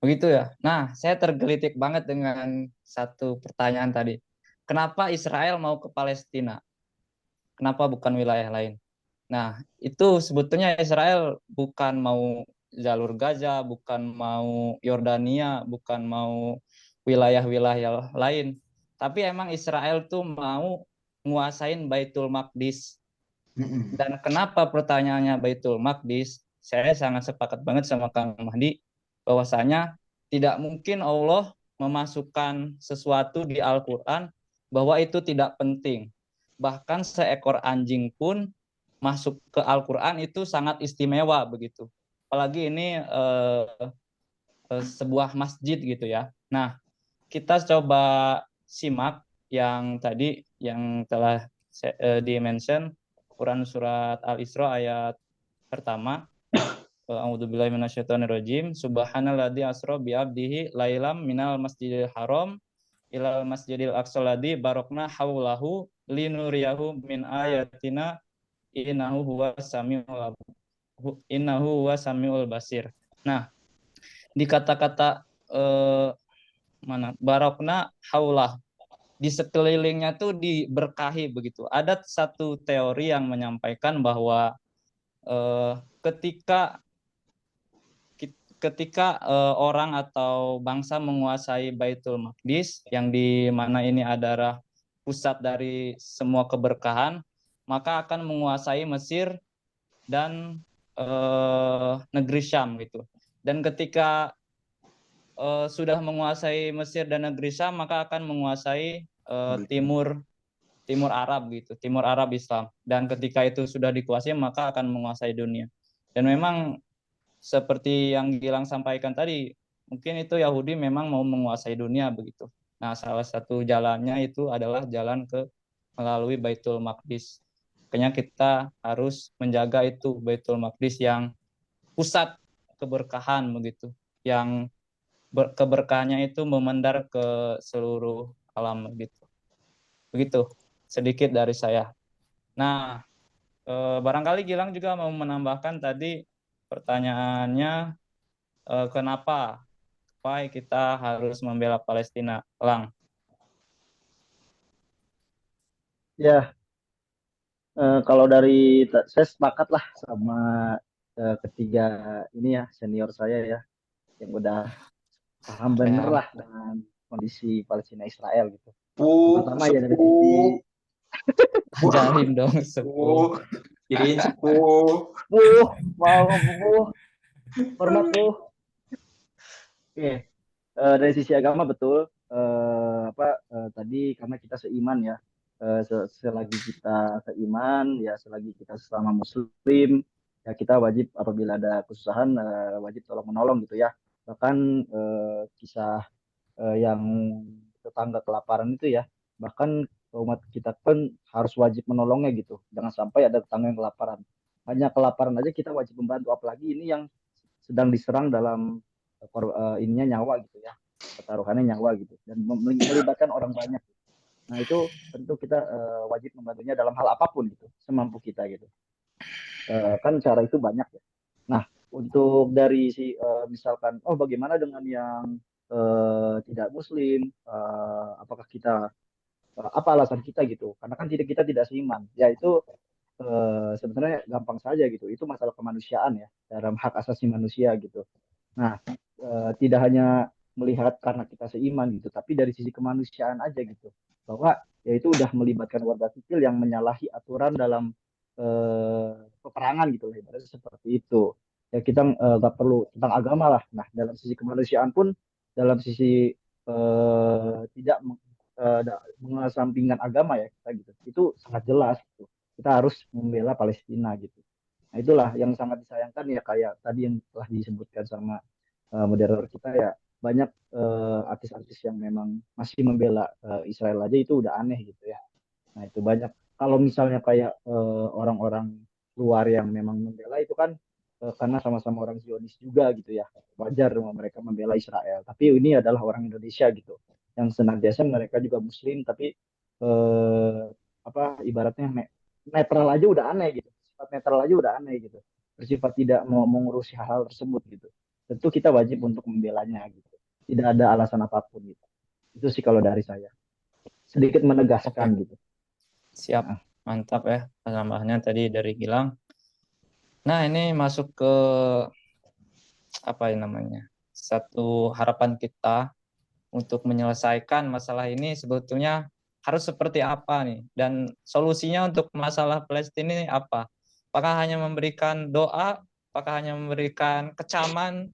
Begitu ya. Nah, saya tergelitik banget dengan satu pertanyaan tadi. Kenapa Israel mau ke Palestina? Kenapa bukan wilayah lain? Nah, itu sebetulnya Israel bukan mau jalur Gaza, bukan mau Yordania, bukan mau wilayah-wilayah lain. Tapi emang Israel tuh mau nguasain Baitul Maqdis. Dan kenapa pertanyaannya Baitul Maqdis? Saya sangat sepakat banget sama Kang Mahdi bahwasanya tidak mungkin Allah memasukkan sesuatu di Al-Quran bahwa itu tidak penting. Bahkan seekor anjing pun masuk ke Al-Quran itu sangat istimewa begitu. Apalagi ini sebuah masjid gitu ya. Nah, kita coba simak yang tadi yang telah di-mention Quran surat Al-Isra ayat pertama. A'udzubillahi minasyaitonirrajim. Subhanalladzi asra bi 'abdihi lailam minal masjidil haram ilal masjidil aqsal ladzi barokna haulahu linuriyahu min ayatina innahu huwas samiul basir. Nah, di kata-kata mana barokna haulah di sekelilingnya tuh diberkahi begitu. Ada satu teori yang menyampaikan bahwa ketika orang atau bangsa menguasai Baitul Maqdis yang di mana ini adalah pusat dari semua keberkahan, maka akan menguasai Mesir dan negeri Syam gitu. Dan ketika sudah menguasai Mesir dan negeri Syam, maka akan menguasai timur Arab gitu, timur Arab Islam. Dan ketika itu sudah dikuasai, maka akan menguasai dunia. Dan memang seperti yang Gilang sampaikan tadi, mungkin itu Yahudi memang mau menguasai dunia begitu. Nah, salah satu jalannya itu adalah jalan melalui Baitul Maqdis. Makanya kita harus menjaga itu Baitul Maqdis yang pusat keberkahan begitu, yang keberkahannya itu memendar ke seluruh alam begitu. Begitu sedikit dari saya. Nah, barangkali Gilang juga mau menambahkan tadi pertanyaannya kenapa kita harus membela Palestina, Lang? Ya, kalau dari saya sepakat lah sama ketiga ini ya senior saya ya yang udah paham bener Ya, lah dengan kondisi Palestina Israel gitu. Pertama ya dari sisi Sepuh, ajarin dong sepuh. sepuh, kirain sepuh. mau hormat Oke, dari sisi agama betul. Tadi karena kita seiman ya, selagi kita seiman ya, selagi kita sesama Muslim ya kita wajib apabila ada kesusahan wajib tolong menolong gitu ya. Bahkan kisah yang tetangga kelaparan itu ya, bahkan umat kita pun harus wajib menolongnya gitu. Jangan sampai ada tetangga yang kelaparan. Hanya kelaparan aja kita wajib membantu, apalagi ini yang sedang diserang dalam ininya nyawa gitu ya, pertaruhannya nyawa gitu dan melibatkan orang banyak. Nah itu tentu kita wajib membantunya dalam hal apapun gitu, semampu kita gitu. Kan cara itu banyak ya. Nah untuk dari si misalkan bagaimana dengan yang tidak Muslim, apakah kita apa alasan kita gitu? Karena kan tidak kita tidak seiman. Ya itu sebenarnya gampang saja gitu. Itu masalah kemanusiaan ya dalam hak asasi manusia gitu. Nah, tidak hanya melihat karena kita seiman gitu, tapi dari sisi kemanusiaan aja gitu. Bahwa ya itu udah melibatkan warga sipil yang menyalahi aturan dalam peperangan gitu lah, ibaratnya seperti itu. Ya kita nggak perlu tentang agama lah. Nah, dalam sisi kemanusiaan pun, dalam sisi tidak mengesampingkan agama ya kita gitu. Itu sangat jelas gitu. Kita harus membela Palestina gitu. Nah, itulah yang sangat disayangkan ya kayak tadi yang telah disebutkan sama moderator kita ya banyak artis-artis yang memang masih membela Israel aja itu udah aneh gitu ya. Nah, itu banyak. Kalau misalnya kayak orang-orang luar yang memang membela itu kan karena sama-sama orang Zionis juga gitu ya. Wajar mereka membela Israel. Tapi ini adalah orang Indonesia gitu. Yang senantiasa mereka juga Muslim tapi eh, ibaratnya netral aja udah aneh gitu. Sifat netral aja udah aneh gitu. Bersifat tidak mau mengurusi hal-hal tersebut gitu. Tentu kita wajib untuk membelanya gitu. Tidak ada alasan apapun gitu. Itu sih kalau dari saya. Sedikit Oke, menegaskan gitu. siap. Nah, Mantap ya penambahannya tadi dari Gilang. Nah, ini masuk ke apa ya namanya? Satu harapan kita untuk menyelesaikan masalah ini sebetulnya harus seperti apa nih? Dan solusinya untuk masalah Palestina ini apa? Apakah hanya memberikan doa? Apakah hanya memberikan kecaman?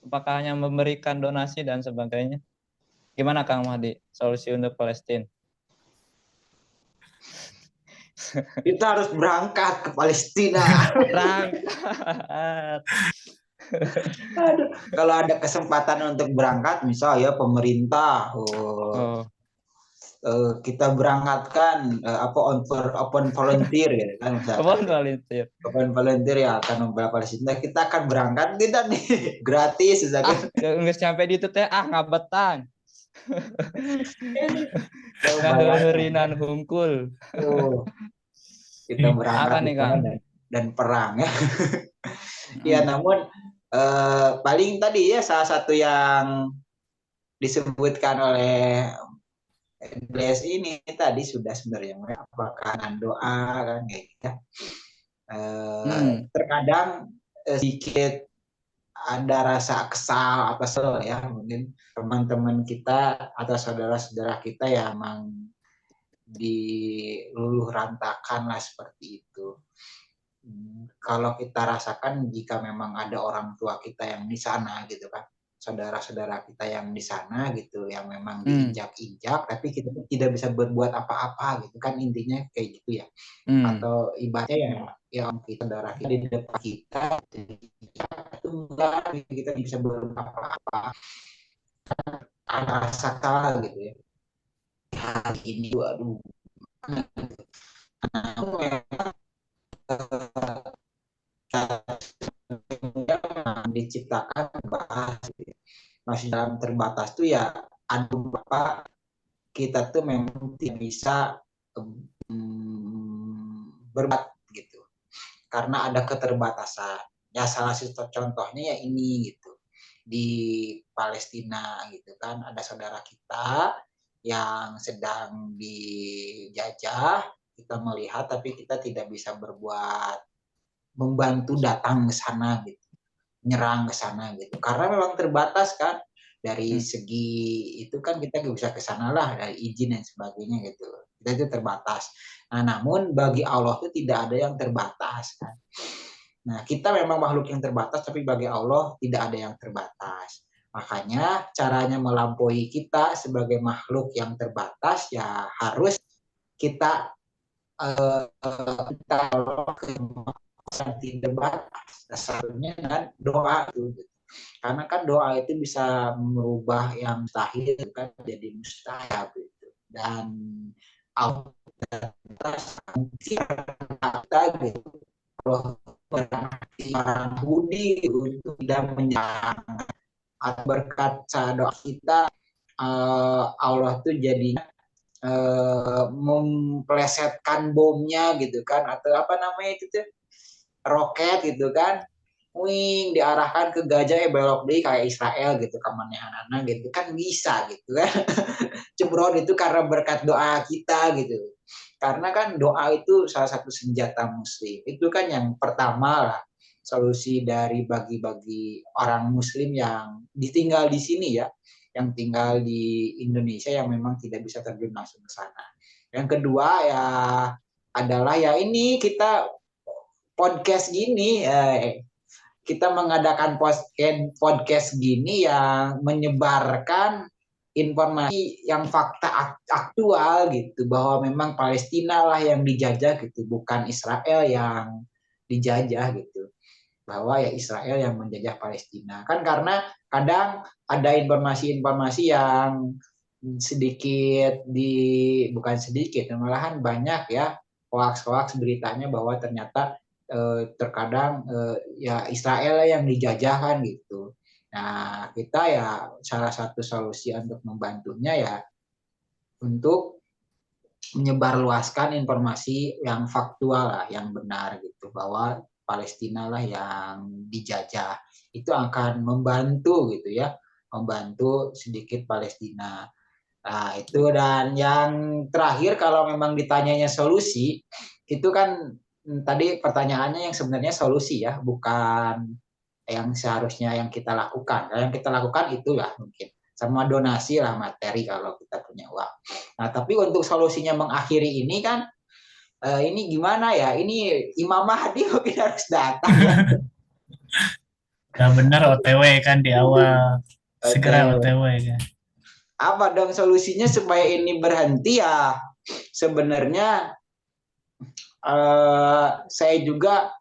Apakah hanya memberikan donasi dan sebagainya? Gimana Kang Mahdi solusi untuk Palestina? Kita harus berangkat ke Palestina. Berangkat. Aduh, kalau ada kesempatan untuk berangkat, misal ya pemerintah, Oh, kita berangkatkan open volunteer gitu kan, apa misalkan volunteer? open volunteer yang akan membela Palestina, kita akan berangkat tidak nih gratis Ah, misalkan. nggak sampai di itu teh nggak betang. Coba Nah, bayangkan heurinan hungkul. tuh kita berangkat Apa di nih sana Kang? dan perang ya. Ya, Hmm. namun paling tadi ya salah satu yang disebutkan oleh Blaise ini tadi sudah sebenarnya apakah doa kan kayak gitu. Hmm. Terkadang sedikit ada rasa kesal atas ya mungkin teman-teman kita atau saudara-saudara kita yang memang diluluh rantakan lah seperti itu. Kalau kita rasakan jika memang ada orang tua kita yang di sana gitu kan, saudara-saudara kita yang di sana gitu, yang memang Hmm. diinjak-injak, tapi kita tidak bisa berbuat apa-apa gitu kan, intinya kayak gitu ya. Hmm. Atau ibaratnya yang kita saudara kita di depan kita itu enggak, kita bisa berbuat apa-apa, ada rasa kalah gitu ya. Hari ini waduh, diciptakan bahas masih dalam terbatas tuh ya, ada beberapa kita tuh memang tidak bisa berbuat gitu karena ada keterbatasan. Ya salah satu contohnya ya ini gitu, di Palestina gitu kan, ada saudara kita yang sedang dijajah, kita melihat tapi kita tidak bisa berbuat membantu datang ke sana gitu, nyerang ke sana gitu, karena memang terbatas kan dari Hmm. segi itu kan, kita nggak bisa ke sana lah dari izin dan sebagainya gitu, kita itu terbatas. Nah, namun bagi Allah itu tidak ada yang terbatas kan. Nah, kita memang makhluk yang terbatas, tapi bagi Allah tidak ada yang terbatas. Makanya caranya melampaui kita sebagai makhluk yang terbatas ya harus kita tidak terbatas. Dasarnya kan doa itu. Karena kan doa itu bisa merubah yang mustahil kan jadi mustahil gitu. Dan Allah mungkin kata gitu. Kalau orang Budi untuk tidak menyerang berkat doa kita, Allah tuh jadi memplesetkan bomnya gitu kan, atau apa namanya itu tuh, roket gitu kan, wing diarahkan ke Gaza, belok deh kayak Israel gitu, anak gitu kan, bisa gitu kan. Cebron itu karena berkat doa kita gitu, karena kan doa itu salah satu senjata muslim, itu kan yang pertama lah, solusi dari bagi-bagi orang muslim yang ditinggal di sini ya, yang tinggal di Indonesia yang memang tidak bisa terjun langsung ke sana. Yang kedua ya adalah ya ini kita podcast gini, kita mengadakan podcast gini yang menyebarkan informasi yang fakta aktual gitu, bahwa memang Palestina lah yang dijajah gitu, bukan Israel yang dijajah gitu, bahwa ya Israel yang menjajah Palestina kan, karena kadang ada informasi-informasi yang sedikit bukan sedikit, malahan banyak ya, hoax beritanya bahwa ternyata terkadang ya Israel yang dijajahkan gitu. Nah, kita ya salah satu solusi untuk membantunya ya untuk menyebarluaskan informasi yang faktual lah, yang benar gitu, bahwa Palestina lah yang dijajah. Itu akan membantu gitu ya, membantu sedikit Palestina. Nah, itu. Dan yang terakhir kalau memang ditanyanya solusi, itu kan tadi pertanyaannya yang sebenarnya solusi ya, bukan yang seharusnya yang kita lakukan. Yang kita lakukan itulah mungkin sama donasi lah materi kalau kita punya uang. Nah, tapi untuk solusinya mengakhiri ini kan ini gimana ya? Ini Imam Mahdi mungkin harus datang ya. Nah, benar OTW kan di awal. Segera OTW. OTW kan. Apa dong solusinya supaya ini berhenti ya? Sebenarnya saya juga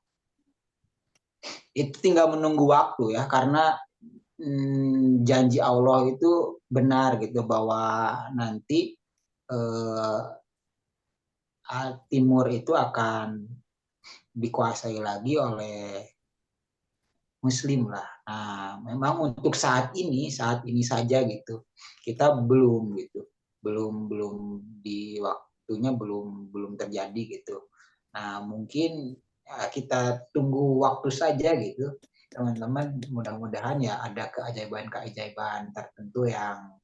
itu tinggal menunggu waktu ya, karena janji Allah itu benar gitu bahwa nanti Timur itu akan dikuasai lagi oleh Muslim lah. Nah, memang untuk saat ini saja gitu, kita belum gitu, belum di waktunya belum terjadi gitu. Nah, mungkin ya, kita tunggu waktu saja gitu, teman-teman. Mudah-mudahan ya ada keajaiban-keajaiban tertentu yang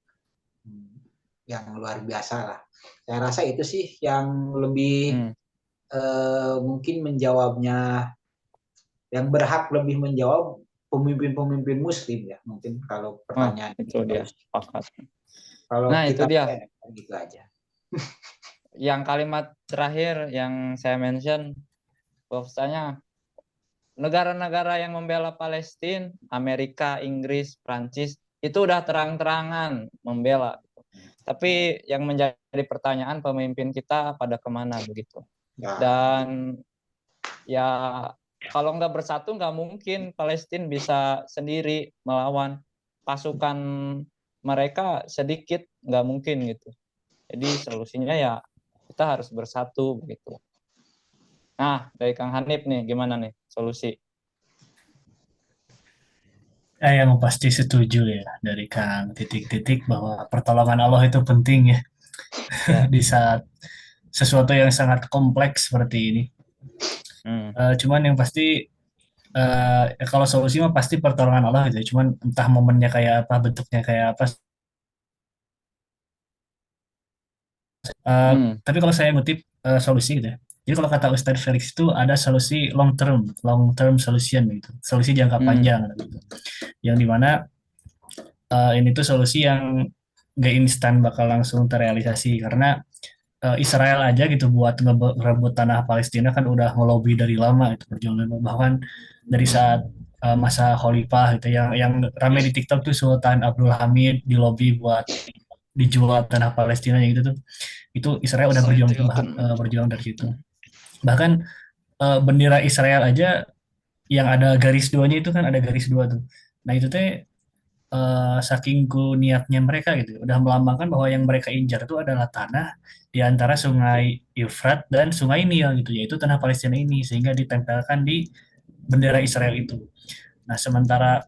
luar biasa lah. Saya rasa itu sih yang lebih mungkin menjawabnya, yang berhak lebih menjawab pemimpin-pemimpin Muslim ya, mungkin kalau pertanyaan itu dia sepakat. kalau Nah, itu kita dia gitu aja. yang kalimat terakhir yang saya mention, bahwasanya negara-negara yang membela Palestina, Amerika, Inggris, Prancis, itu udah terang-terangan membela. Tapi yang menjadi pertanyaan, pemimpin kita pada kemana begitu. Ya. Dan ya kalau nggak bersatu nggak mungkin Palestina bisa sendiri melawan pasukan mereka sedikit, nggak mungkin gitu. Jadi solusinya ya kita harus bersatu begitu. Nah, dari Kang Hanif nih, gimana nih solusi? Yang pasti setuju ya dari Kang Titik-Titik bahwa pertolongan Allah itu penting ya Ya. di saat sesuatu yang sangat kompleks seperti ini. Cuman yang pasti kalau solusi mah pasti pertolongan Allah gitu ya. Cuman entah momennya kayak apa, bentuknya kayak apa. Tapi kalau saya ngutip solusi gitu ya. Jadi kalau kata Ustadz Felix itu ada solusi long term solution gitu. Solusi jangka panjang gitu. Yang dimana ini tuh solusi yang gak instan bakal langsung terrealisasi karena Israel aja gitu buat ngerebut tanah Palestina kan udah ngelobi dari lama itu perjuangan, bahkan dari saat masa Khalifah gitu yang rame di TikTok tuh Sultan Abdul Hamid di lobi buat dijual tanah Palestina yang gitu tuh, itu Israel udah berjuang dari situ. Bahkan bendera Israel aja yang ada garis duanya itu kan ada garis dua tuh. Nah itu teh saking niatnya mereka gitu, udah melambangkan bahwa yang mereka incar itu adalah tanah di antara sungai Efrat dan sungai Nil gitu, yaitu tanah Palestina ini, sehingga ditempelkan di bendera Israel itu. Nah, sementara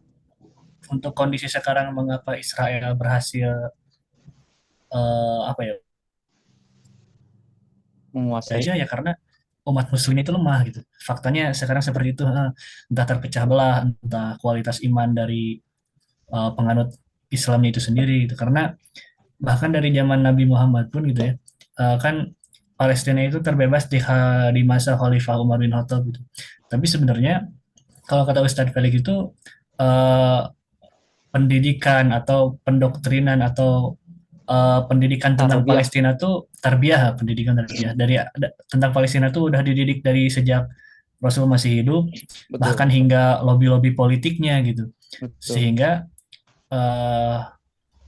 untuk kondisi sekarang mengapa Israel berhasil apa ya Menguasai. aja ya karena umat muslimnya itu lemah gitu. Faktanya sekarang seperti itu, entah terpecah belah, entah kualitas iman dari penganut Islamnya itu sendiri gitu. Karena bahkan dari zaman Nabi Muhammad pun gitu ya, kan Palestina itu terbebas di masa Khalifah Umar bin Khattab gitu. Tapi sebenarnya kalau kata Ustadz Felix itu eh, pendidikan atau pendoktrinan atau pendidikan tentang Tarbiyah. Palestina tuh tarbiyah, pendidikan tarbiyah dari tentang Palestina tuh udah dididik dari sejak Rasul masih hidup, bahkan Betul. hingga lobi-lobi politiknya gitu. Betul. Sehingga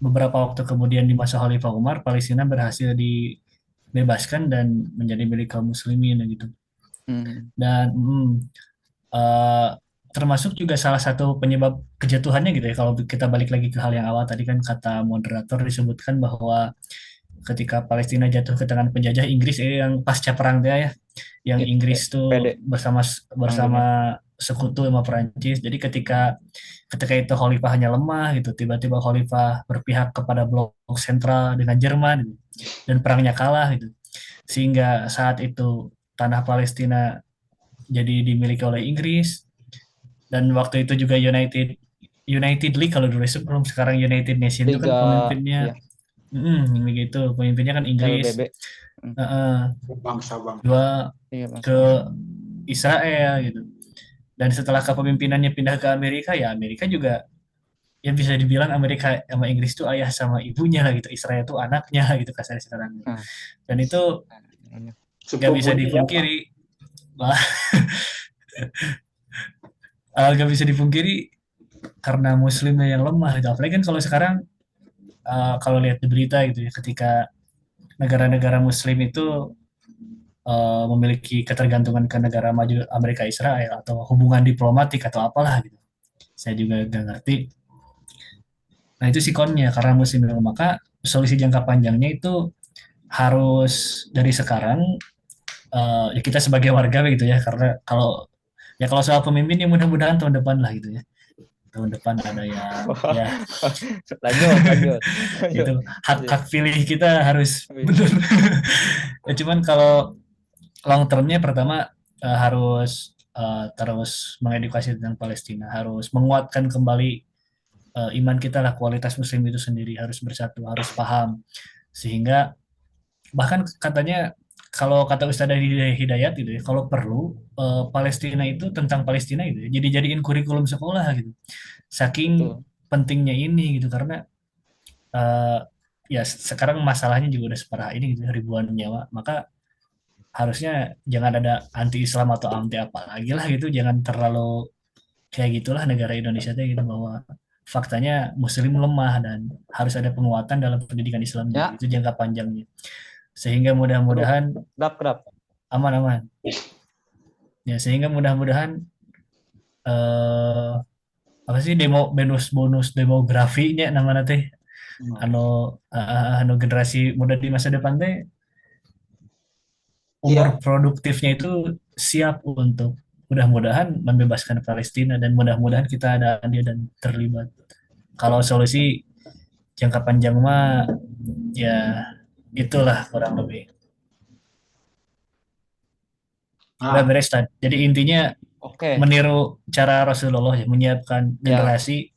beberapa waktu kemudian di masa Khalifah Umar, Palestina berhasil dibebaskan dan menjadi milik kaum muslimin gitu. Dan uh, termasuk juga salah satu penyebab kejatuhannya gitu ya, kalau kita balik lagi ke hal yang awal tadi kan kata moderator disebutkan bahwa ketika Palestina jatuh ke tangan penjajah Inggris yang pasca perang dia ya, yang Inggris tuh bersama sekutu sama Perancis. Jadi ketika itu Khalifah hanya lemah gitu, tiba-tiba Khalifah berpihak kepada blok sentral dengan Jerman gitu, dan perangnya kalah gitu. Sehingga saat itu tanah Palestina jadi dimiliki oleh Inggris, dan waktu itu juga United League kalau dulu sebelum sekarang United Nation itu kan pemimpinnya pemimpinnya kan Inggris. Bangsa-bangsa. Dua ke Israel gitu. Dan setelah kepemimpinannya pindah ke Amerika, ya Amerika juga ya bisa dibilang Amerika sama Inggris itu ayah sama ibunya lah gitu. Israel itu anaknya gitu kasar sekarang. Nah, Dan itu nggak bisa Sepupunya siapa? dipungkiri, wah, nggak bisa dipungkiri karena Muslimnya yang lemah gitu. Apalagi kan kalau sekarang kalau lihat di berita gitu ya, ketika negara-negara Muslim itu memiliki ketergantungan ke negara maju Amerika Israel atau hubungan diplomatik atau apalah gitu. Saya juga nggak ngerti. Nah itu sikonnya karena musim yang maka solusi jangka panjangnya itu harus dari sekarang ya kita sebagai warga gitu ya karena kalau soal pemimpin ya mudah-mudahan tahun depan lah gitu ya tahun depan ada yang ya lanjut, lanjut, lanjut. itu hak Iya. hak pilih kita harus Wih. benar. Ya, cuman kalau long termnya pertama harus terus mengedukasi tentang Palestina harus menguatkan kembali iman kita lah kualitas muslim itu sendiri harus bersatu harus paham sehingga bahkan katanya kalau kata Ustadzah Hidayat gitu ya kalau perlu Palestina itu tentang Palestina gitu ya jadi jadiin kurikulum sekolah gitu saking Betul. pentingnya ini gitu karena eh, ya sekarang masalahnya juga udah separah ini gitu ribuan nyawa maka harusnya jangan ada anti Islam atau anti apa lagi lah gitu jangan terlalu kayak gitulah negara Indonesia tuh gitu bahwa faktanya Muslim lemah dan harus ada penguatan dalam pendidikan Islam juga Ya, itu jangka panjangnya sehingga terus mudah-mudahan kedap kedap. aman-aman ya sehingga mudah-mudahan eh apa sih demo bonus bonus demografinya namanya teh anu anu generasi muda di masa depan teh umur Iya, produktifnya itu siap untuk mudah-mudahan membebaskan Palestina dan mudah-mudahan kita ada andil dan terlibat. Kalau solusi jangka panjang mah ya itulah kurang lebih. Udah nah, beres Tad. Jadi intinya Oke, meniru cara Rasulullah ya, menyiapkan ya, generasi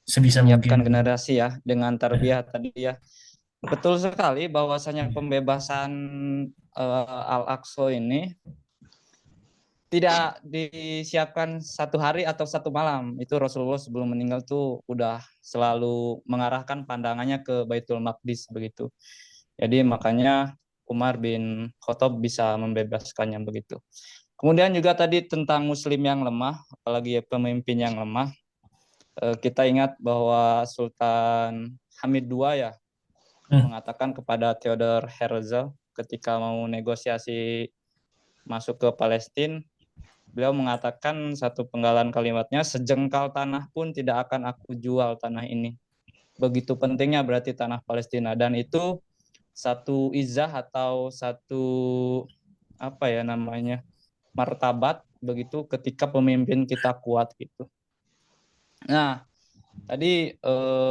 sebisa mungkin menyiapkan gitu. generasi ya dengan Ya. tarbiyah tadi ya. Betul sekali bahwasanya pembebasan Al-Aqsa ini tidak disiapkan satu hari atau satu malam. Itu Rasulullah sebelum meninggal tuh udah selalu mengarahkan pandangannya ke Baitul Maqdis begitu. Jadi makanya Umar bin Khattab bisa membebaskannya begitu. Kemudian juga tadi tentang Muslim yang lemah, apalagi pemimpin yang lemah. Kita ingat bahwa Sultan Hamid II ya Hmm. mengatakan kepada Theodor Herzl ketika mau negosiasi masuk ke Palestina, beliau mengatakan satu penggalan kalimatnya, sejengkal tanah pun tidak akan aku jual tanah ini. Begitu pentingnya berarti tanah Palestina dan itu satu izah atau satu apa ya namanya martabat begitu ketika pemimpin kita kuat gitu. Nah, tadi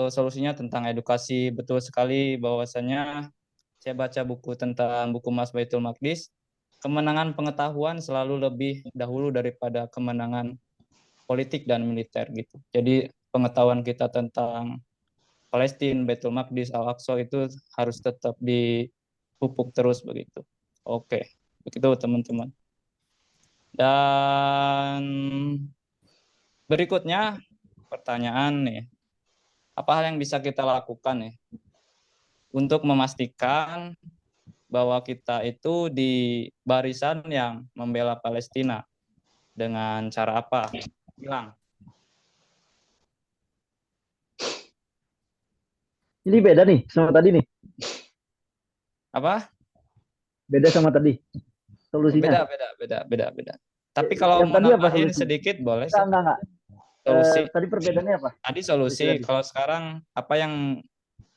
solusinya tentang edukasi betul sekali bahwasanya saya baca buku tentang buku Mas Baitul Maqdis, kemenangan pengetahuan selalu lebih dahulu daripada kemenangan politik dan militer gitu. Jadi pengetahuan kita tentang Palestina, Baitul Maqdis, Al-Aqsa itu harus tetap dipupuk terus begitu. Oke, begitu teman-teman. Dan berikutnya pertanyaan nih, apa hal yang bisa kita lakukan nih untuk memastikan bahwa kita itu di barisan yang membela Palestina dengan cara apa? Bilang Ini beda nih sama tadi nih. apa? Beda sama tadi solusinya. Beda, beda, beda, beda, beda. Tapi kalau Yang mau tadi apa nambahin solusinya? sedikit boleh Enggak, sih. enggak, enggak. Solusi. Tadi perbedaannya apa? Tadi Solusi solusi. tadi. Kalau sekarang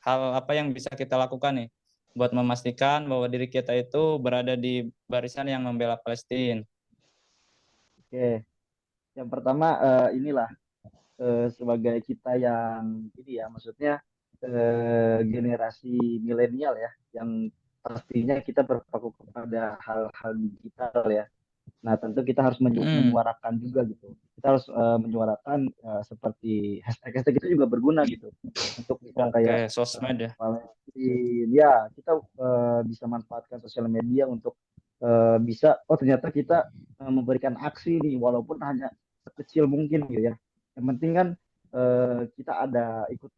hal apa yang bisa kita lakukan nih buat memastikan bahwa diri kita itu berada di barisan yang membela Palestina. Oke. Yang pertama inilah sebagai kita yang ini ya, maksudnya generasi milenial ya, yang pastinya kita berpaku kepada hal-hal digital ya. Nah, tentu kita harus Hmm, menyuarakan juga gitu. Kita harus menyuarakan seperti hashtag-hashtag itu juga berguna gitu. Untuk bisa oke, kayak sosmed ya. Palestina, ya kita bisa manfaatkan sosial media untuk bisa, oh ternyata kita memberikan aksi nih walaupun hanya sekecil mungkin gitu ya. Yang penting kan kita ada ikut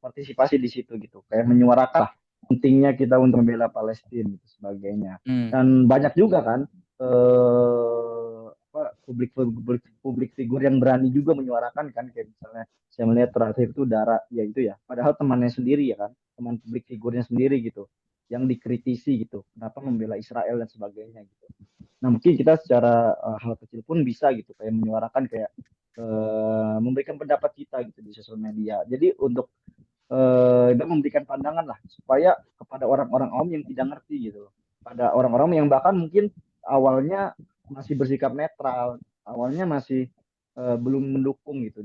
partisipasi di situ gitu, kayak menyuarakan lah pentingnya kita untuk membela Palestina gitu sebagainya. Hmm. Dan banyak juga kan publik figur yang berani juga menyuarakan kan, kayak misalnya saya melihat terakhir itu Dara, ya itu ya, padahal temannya sendiri ya kan, teman publik figurnya sendiri gitu yang dikritisi gitu, kenapa membela Israel dan sebagainya gitu. Nah mungkin kita secara hal kecil pun bisa gitu kayak menyuarakan kayak memberikan pendapat kita gitu di sosial media. Jadi untuk dan memberikan pandangan lah supaya kepada orang-orang awam yang tidak ngerti gitu, pada orang-orang yang bahkan mungkin awalnya masih bersikap netral, awalnya masih belum mendukung gitu,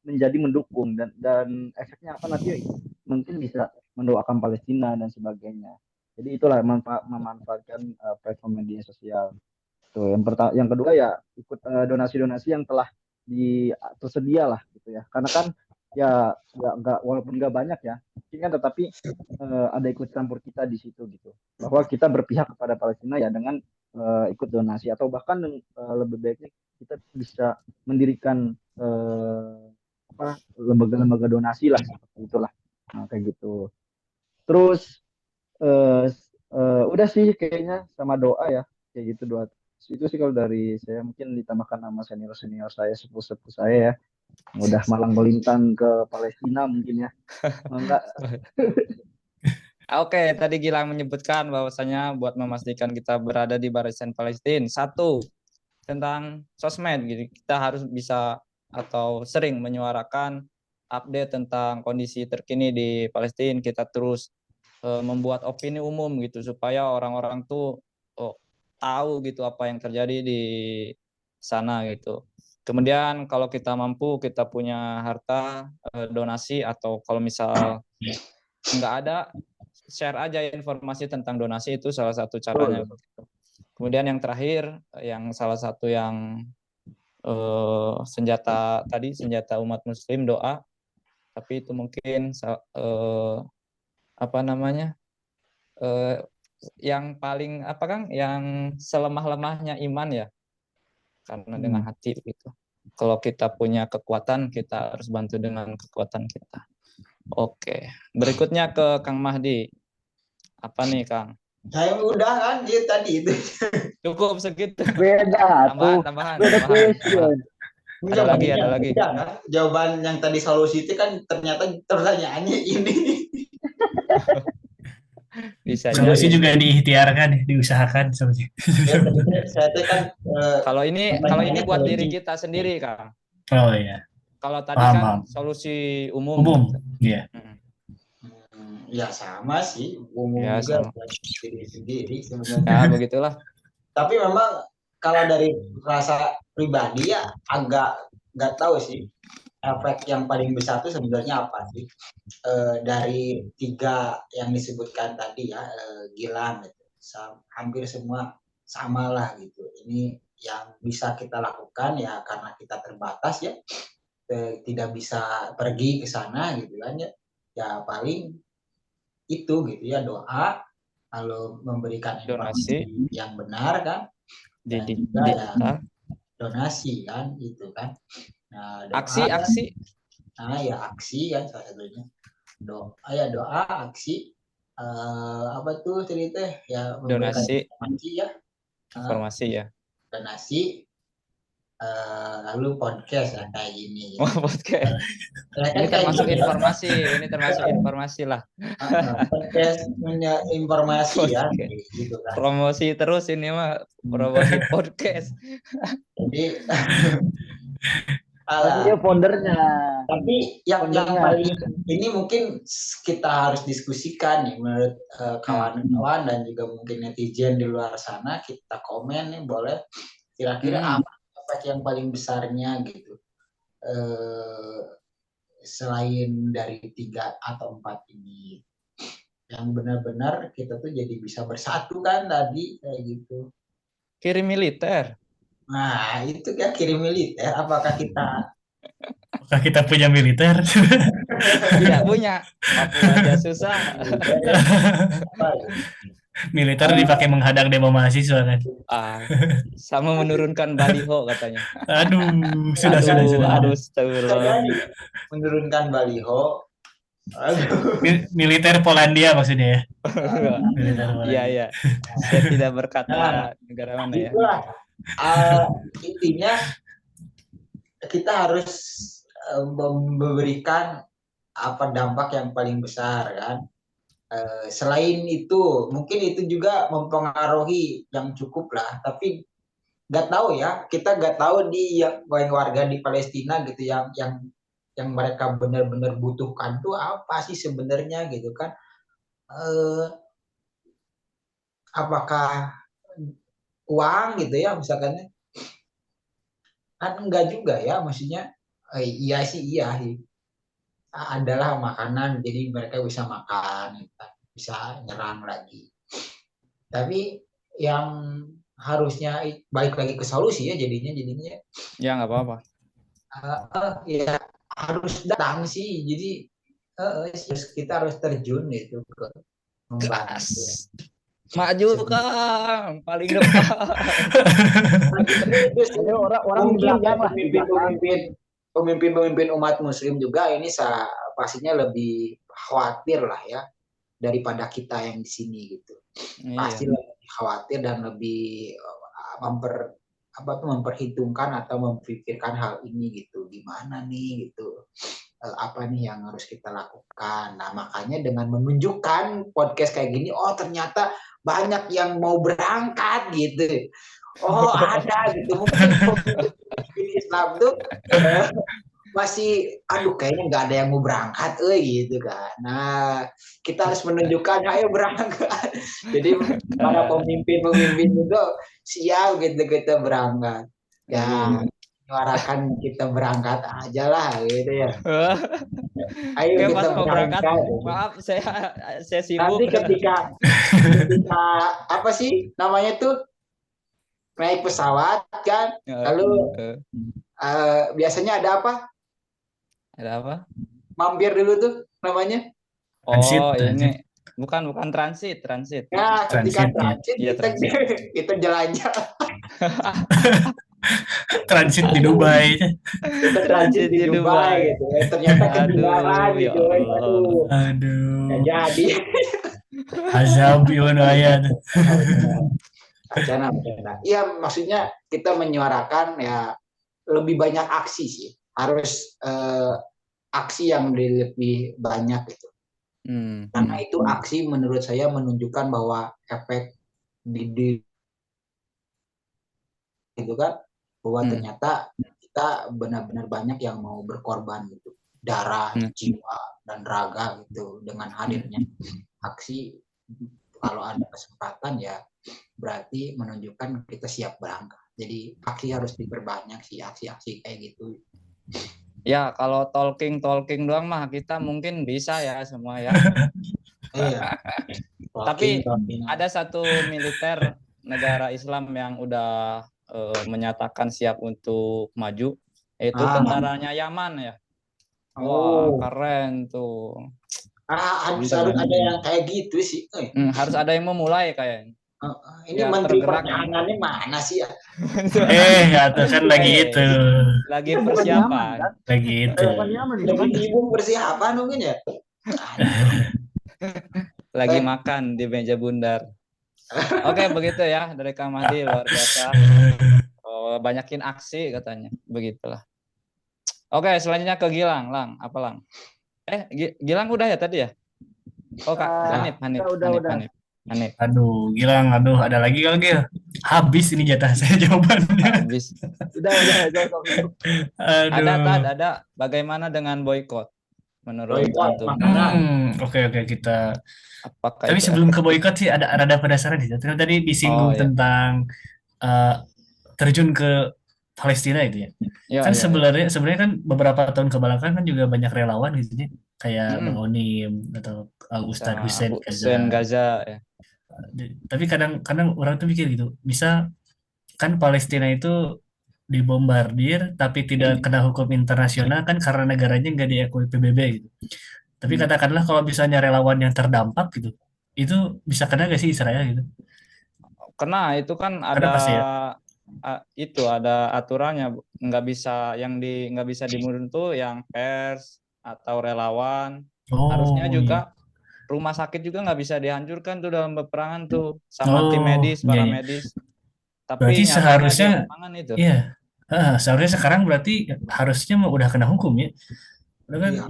menjadi mendukung, dan efeknya apa nanti mungkin bisa mendoakan Palestina dan sebagainya. Jadi itulah memanfaatkan platform media sosial. Tuh, yang kedua ya ikut donasi-donasi yang telah tersedia lah gitu ya. Karena kan ya nggak walaupun nggak banyak ya, mungkin kan tetapi ada ikut campur kita di situ gitu. Bahwa kita berpihak kepada Palestina ya dengan ikut donasi, atau bahkan lebih baiknya kita bisa mendirikan lembaga-lembaga donasi lah seperti itulah. Nah, kayak gitu. Terus eh udah sih kayaknya sama doa ya, kayak gitu, doa itu sih kalau dari saya, mungkin ditambahkan nama senior senior saya, sepupu saya ya, udah malang melintang ke Palestina mungkin ya. Enggak. Oke, tadi Gilang menyebutkan bahwasanya buat memastikan kita berada di barisan Palestina, satu, tentang sosmed gitu. Kita harus bisa atau sering menyuarakan update tentang kondisi terkini di Palestina. Kita terus membuat opini umum gitu supaya orang-orang tuh tahu gitu apa yang terjadi di sana gitu. Kemudian kalau kita mampu, kita punya harta, donasi, atau kalau misal nggak ada, share aja informasi tentang donasi, itu salah satu caranya. Kemudian yang terakhir, yang salah satu yang senjata umat muslim, doa. Tapi itu mungkin apa namanya, yang paling apa Kang, yang selemah-lemahnya iman ya, karena dengan hati gitu. Kalau kita punya kekuatan, kita harus bantu dengan kekuatan kita. Oke, berikutnya ke Kang Mahdi. Apa nih Kang? Saya udah kan dia tadi itu. Cukup segitu. Beda tuh. Tambahan. Beda question. Ada lagi. Ya, kan? Jawaban yang tadi solusi itu kan ternyata pertanyaannya ini. Bisa solusi juga diikhtiarkan, diusahakan solusi. Saya kan kalau ini buat diri kita sendiri Kang. Oh iya. Kalau tadi kan solusi umum. Iya. Ya sama sih, umum ya, juga buat diri sendiri sebenarnya. Ya begitulah. Tapi memang kalau dari rasa pribadi ya agak nggak tahu sih efek yang paling besar itu sebenarnya apa sih, dari tiga yang disebutkan tadi ya, Gilang gitu. Hampir semua sama lah gitu. Ini yang bisa kita lakukan ya karena kita terbatas ya, tidak bisa pergi ke sana gitu kan ya. Ya paling itu gitu ya, doa, lalu memberikan informasi yang benar kan, dan juga ya donasi kan gitu kan. Nah, doa, aksi. Nah ya aksi kan salah satunya. Doa, aksi, apa tuh cerita ya, donasi, informasi ya. Donasi, lalu podcast ya kayak gini. Podcast. Ini termasuk informasi, lah. Podcast punya informasi ya, gitu kan. Promosi terus ini mah, promosi podcast. Jadi dia foundernya. Tapi yang paling ini mungkin kita harus diskusikan nih menurut kawan-kawan dan juga mungkin netizen di luar sana. Kita komen nih boleh, kira-kira apa efek yang paling besarnya gitu, selain dari 3 atau 4 ini, yang benar-benar kita tuh jadi bisa bersatu kan tadi kayak gitu. Kirim militer. Nah itu kan kirim militer. Apakah kita punya militer? Tidak punya. Papua aja susah. Militer dipakai menghadang demo mahasiswa kan. Ah, sama menurunkan baliho katanya. Aduh, sudah. Aduh, Bisa astagfirullah. jadi menurunkan baliho. Aduh. Militer Polandia maksudnya ya. Militer Iya, Polandia. iya. Saya tidak berkata Nah, negara mana ya. itulah eh, intinya kita harus memberikan apa dampak yang paling besar kan. Selain itu, mungkin itu juga mempengaruhi yang cukup lah. Tapi nggak tahu ya, kita nggak tahu di yang warga di Palestina gitu yang mereka benar-benar butuhkan tuh apa sih sebenarnya gitu kan. Eh, apakah uang gitu ya misalkan kan enggak juga ya maksudnya iya sih iya sih adalah makanan jadi mereka bisa makan gitu kan. Bisa nyerang lagi tapi yang harusnya balik lagi ke solusi ya jadinya Ya nggak apa-apa. ya harus datang sih jadi kita harus terjun gitu ke membantu Gas. Maju Kang, paling depan. Ada orang di mungkin ya belakang lah, di belakang. pemimpin umat muslim juga ini pastinya lebih khawatir lah ya daripada kita yang di sini gitu. Pasti Iya. lebih khawatir dan lebih memperhitungkan atau memikirkan hal ini gitu. Gimana nih gitu. Apa nih yang harus kita lakukan. Nah, makanya dengan menunjukkan podcast kayak gini, oh ternyata banyak yang mau berangkat gitu. Oh, ada gitu. Mungkin pemimpin Islam tuh masih aduh kayaknya nggak ada yang mau berangkat gitu kan. Nah, kita harus menunjukkan ayo berangkat. Jadi para pemimpin itu siap gitu kita berangkat. Ya, suarakan kita berangkat aja lah gitu ya. Ayo Oke, kita pas mau berangkat, berangkat. maaf saya sibuk. Nanti ketika apa sih namanya tuh naik pesawat kan, lalu biasanya ada apa? Ada apa? Mampir dulu tuh namanya. Transit, Oh, transit. ini bukan transit. Ya, ketika Transit, ya. transit Iya, kita transit. kita jalan-jalan, Transit di Dubai. kita transit di Dubai gitu. Ternyata ketinggalan Aduh, ya gitu. Allah. Aduh, Aduh, nggak jadi. azab iwan ayat. Wacana. Iya, maksudnya kita menyuarakan ya lebih banyak aksi sih. Harus aksi yang lebih banyak gitu. Karena itu aksi menurut saya menunjukkan bahwa efek di itu kan bahwa ternyata kita benar-benar banyak yang mau berkorban gitu. Darah, jiwa dan raga gitu dengan hadirnya aksi. Kalau ada kesempatan ya berarti menunjukkan kita siap berangkat. Jadi aksi harus diperbanyak sih aksi-aksi kayak gitu. Ya, kalau talking doang mah kita mungkin bisa ya semua ya. Iya. Tapi ada satu militer negara Islam yang udah menyatakan siap untuk maju, yaitu tentaranya Yaman ya. Wah, keren tuh. Harus ada yang kayak gitu sih. Harus ada yang memulai kayaknya. Ini ya, Menteri Pertahanannya mana sih ya? Atau kan lagi itu. Lagi persiapan. Lagi itu. Lagi sibuk persiapan mungkin ya. Lagi makan di meja bundar. Oke, begitu ya dari Kang Mahdi, luar biasa. Banyakin aksi katanya, begitulah. Oke, selanjutnya ke Gilang, Lang, apa Lang? Gilang udah ya tadi ya? Oh, Kak, Hanif. Aduh, Gilang, ada lagi kalau Gil. Habis ini jatah saya jawabannya. Habis. Udah. Ada. Bagaimana dengan boykot? Menurut antum? Oke, kita. Apakah tapi sebelum ke boykot sih ada penasaran sih. Tadi disinggung tentang terjun ke Palestina itu ya. Kan sebenarnya kan beberapa tahun kebelakang kan juga banyak relawan gitu ya. Kayak Bang Onim atau Ustadz Hussein Gaza ya. Tapi kadang orang tuh mikir gitu, bisa kan Palestina itu dibombardir tapi tidak kena hukum internasional kan karena negaranya nggak diakui PBB gitu. Tapi katakanlah kalau misalnya relawan yang terdampak gitu, itu bisa kena gak sih Israel gitu? Kena itu kan Karena ada pasti ya. itu ada aturannya, nggak bisa dimundur tuh yang pers atau relawan. Harusnya Oh juga iya. rumah sakit juga nggak bisa dihancurkan tuh dalam peperangan tuh sama tim Oh medis, iya para iya. medis. Tapi Berarti nyatanya di seharusnya lapangan itu. iya. Seharusnya sekarang berarti harusnya mah udah kena hukum ya. Udah kan Iya.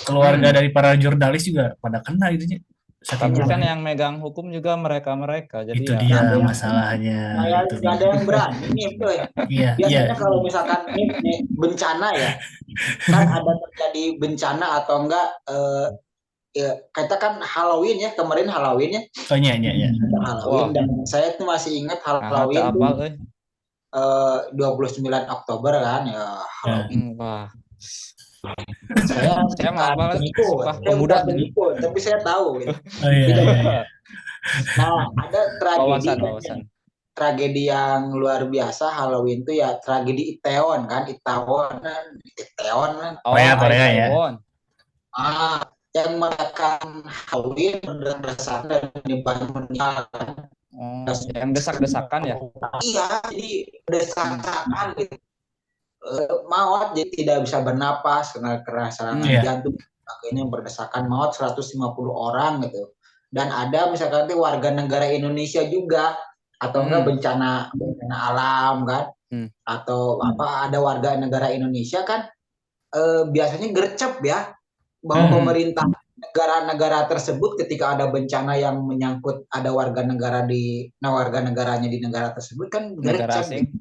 keluarga dari para jurnalis juga pada kena gitu ya. Saking Tapi kan kuatnya. yang megang hukum juga mereka-mereka. Jadi Itu ya dia Nggak ada yang masalahnya, itu nggak dia. ada yang berani nih, tuh. Iya, iya. Biasanya kalau misalkan ini bencana ya, kan ada terjadi bencana atau enggak ya, kita kan Halloween ya, kemarin Halloween ya, Oh iya, iya, iya. Halloween wah, dan saya tuh masih ingat nah tak Halloween tuh apal euy. 29 Oktober kan ya, Ya. Halloween. Wah, Saya saya mah bukan apal pengikut, sumpah saya pemuda bukan gitu. pengikut, tapi saya tahu gitu. Oh iya, Tidak. iya, iya. Nah, ada tragedi Wawasan, kan, wawasan. tragedi yang luar biasa Halloween tuh ya tragedi Itaewon kan, Itaewon kan. Korea, Oh, Korea ya. Taiwan. Yang merayakan Halloween berdasarkan dari bahan meninggal. Oh, yang desak-desakan ya. Iya, jadi Hmm. desak-desakan gitu. Maut jadi tidak bisa bernapas karena serangan Iya. jantung akhirnya berdesakan maut 150 orang gitu. Dan ada misalkan warga negara Indonesia juga atau enggak Hmm. bencana alam kan, atau apa ada warga negara Indonesia kan biasanya gercep ya bahwa Hmm. pemerintah negara-negara tersebut ketika ada bencana yang menyangkut ada warga negara warga negaranya di negara tersebut kan Negara gercep asing. gitu.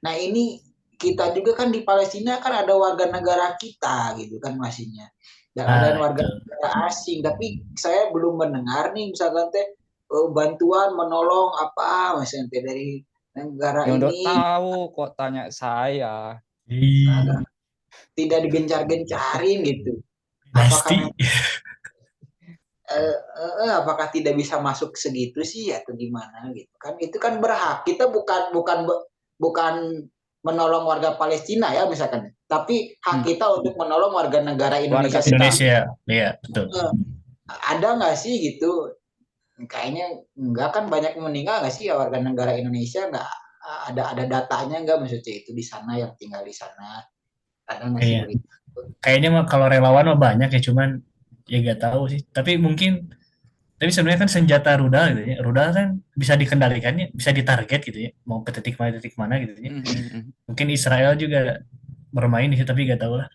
Nah ini kita juga kan di Palestina kan ada warga negara kita gitu kan masihnya, dan ada warga Itu. negara asing, tapi saya belum mendengar nih misalkan teh bantuan menolong apa misalnya teh dari negara Ya udah ini tahu kok tanya saya. agak tidak digencar-gencarin gitu. Apakah Pasti. apakah tidak bisa masuk segitu sih atau gimana gitu kan, itu kan berhak kita, bukan menolong warga Palestina ya misalkan, tapi hak kita untuk menolong warga negara Warga Indonesia kita. sendiri. Indonesia, iya betul. Ada nggak sih gitu, kayaknya enggak kan, banyak yang meninggal nggak sih ya warga negara Indonesia, nggak ada datanya nggak maksudnya itu di sana yang tinggal di sana, ada nggak sih Iya. begitu? Kayaknya mah kalau relawan mah banyak ya, cuman ya gak tahu sih. Tapi sebenarnya kan senjata rudal gitu ya. Rudal kan bisa dikendalikan ya, bisa ditarget gitu ya. Mau ke titik mana gitu ya. Mungkin Israel juga bermain di situ tapi gak tahu lah.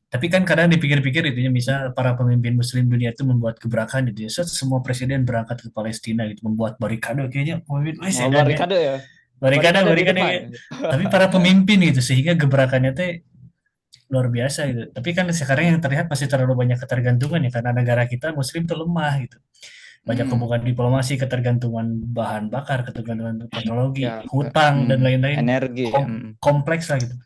Tapi kan kadang dipikir-pikir itu ya, misal para pemimpin muslim dunia itu membuat gebrakan gitu ya. Semua presiden berangkat ke Palestina gitu, membuat barikade kayaknya pemimpin Oh, sedan ya. barikade ya. Barikade, Barikade di barikade depan. ya. Tapi para pemimpin gitu sehingga gebrakannya teh luar biasa gitu. Tapi kan sekarang yang terlihat masih terlalu banyak ketergantungan ya karena negara kita muslim tuh lemah gitu. Banyak hubungan diplomasi, ketergantungan bahan bakar, ketergantungan teknologi, Ya, hutang dan lain-lain energi. kompleks lah gitu.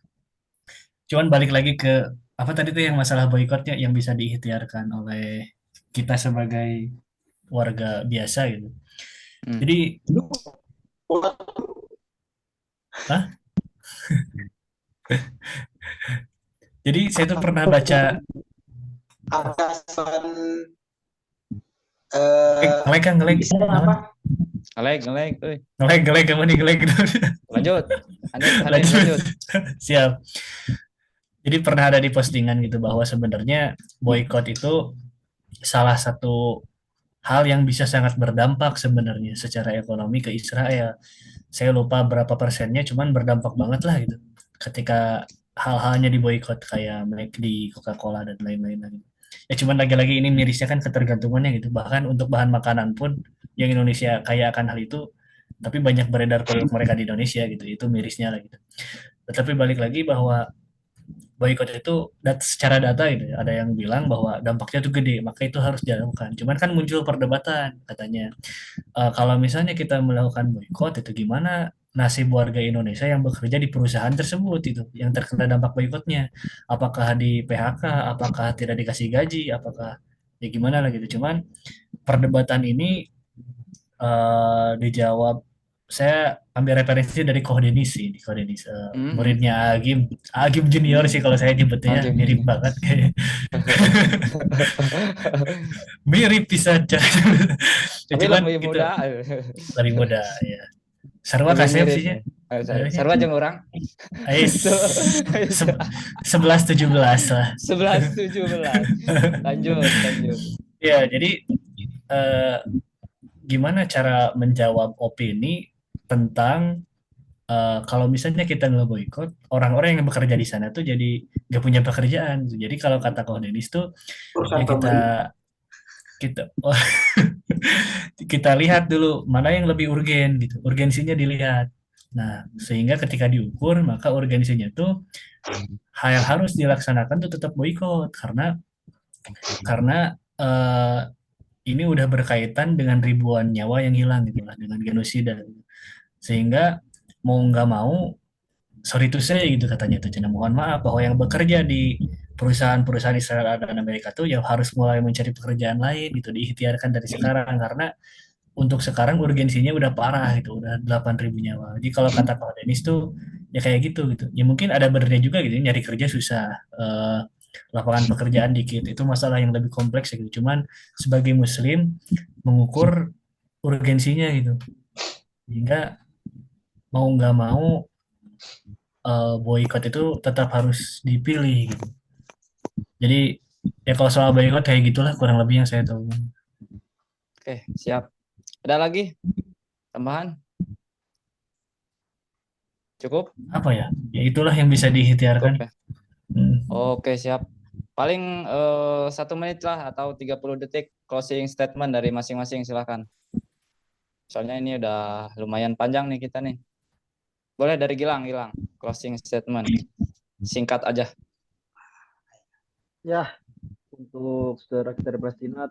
Cuman balik lagi ke apa tadi tuh yang masalah boikotnya yang bisa diikhtiarkan oleh kita sebagai warga biasa gitu. Jadi, Hah? Jadi saya tuh pernah baca Atasan ngelek kan ngelek bisa naon apa? Ngelek, euy. ngelek kamu nih ngelek Lanjut. lanjut. Siap. Jadi pernah ada di postingan gitu bahwa sebenarnya boykot itu salah satu hal yang bisa sangat berdampak sebenarnya secara ekonomi ke Israel. Saya lupa berapa persennya, cuman berdampak banget lah gitu. Ketika hal-halnya diboykot kayak McD, Coca-Cola dan lain-lain. Ya cuman lagi-lagi ini mirisnya kan ketergantungannya gitu. Bahkan untuk bahan makanan pun yang Indonesia kaya akan hal itu, tapi banyak beredar produk mereka di Indonesia gitu. Itu mirisnya lah gitu. Tetapi balik lagi bahwa boykot itu secara data gitu ya, ada yang bilang bahwa dampaknya tuh gede, maka itu harus dilakukan. Cuman kan muncul perdebatan katanya, kalau misalnya kita melakukan boykot itu gimana nasib warga Indonesia yang bekerja di perusahaan tersebut itu yang terkena dampak boykotnya? Apakah di PHK, apakah tidak dikasih gaji, apakah ya gimana lah gitu. Cuman perdebatan ini dijawab saya ambil referensi dari Koh Denis sih, di Koh Denis, Mhm. muridnya Agim Junior sih kalau saya nyebutnya, Oke. mirip banget kayak mirip pisan. Ya, Tapi cuman lebih gitu muda. lebih muda ya. Sarua Lebih kasep mirip sih ya. ya. Sarua jeung orang. Ais Itu. 11-17 lah. 11-17. Lanjut, lanjut. Ya, jadi eh, gimana cara menjawab opini tentang kalau misalnya kita nge-boycott, orang-orang yang bekerja di sana tuh jadi nggak punya pekerjaan. Jadi kalau kata Koh Denis tuh ya Urusan kita pemerintah. kita kita lihat dulu mana yang lebih urgen gitu, urgensinya dilihat. Nah, sehingga ketika diukur maka urgensinya tuh hal yang harus dilaksanakan tuh tetap boykot karena ini udah berkaitan dengan ribuan nyawa yang hilang gitu lah dengan genosida. Sehingga mau nggak mau, sorry to say gitu katanya tuh, Cina, mohon maaf bahwa yang bekerja di perusahaan-perusahaan Israel dan Amerika tuh ya harus mulai mencari pekerjaan lain gitu, diikhtiarkan dari sekarang karena untuk sekarang urgensinya udah parah gitu, udah 8.000 nyawa. Jadi kalau kata Pak Denis tuh ya kayak gitu. Ya mungkin ada benernya juga gitu, nyari kerja susah, lapangan pekerjaan dikit. Itu masalah yang lebih kompleks ya gitu. Cuman sebagai muslim mengukur urgensinya gitu. Sehingga mau nggak mau boykot itu tetap harus dipilih gitu. Jadi ya kalau soal boykot kayak gitulah kurang lebih yang saya tahu. Oke, siap. Ada lagi tambahan? Cukup? Apa ya? Ya itulah yang bisa Cukup diikhtiarkan. ya. Hmm. Oke, siap. Paling 1 menit lah atau 30 detik closing statement dari masing-masing, silahkan. Soalnya ini udah lumayan panjang nih kita nih. Boleh dari Gilang, closing statement. Singkat aja. Ya, untuk saudara kita di Palestina,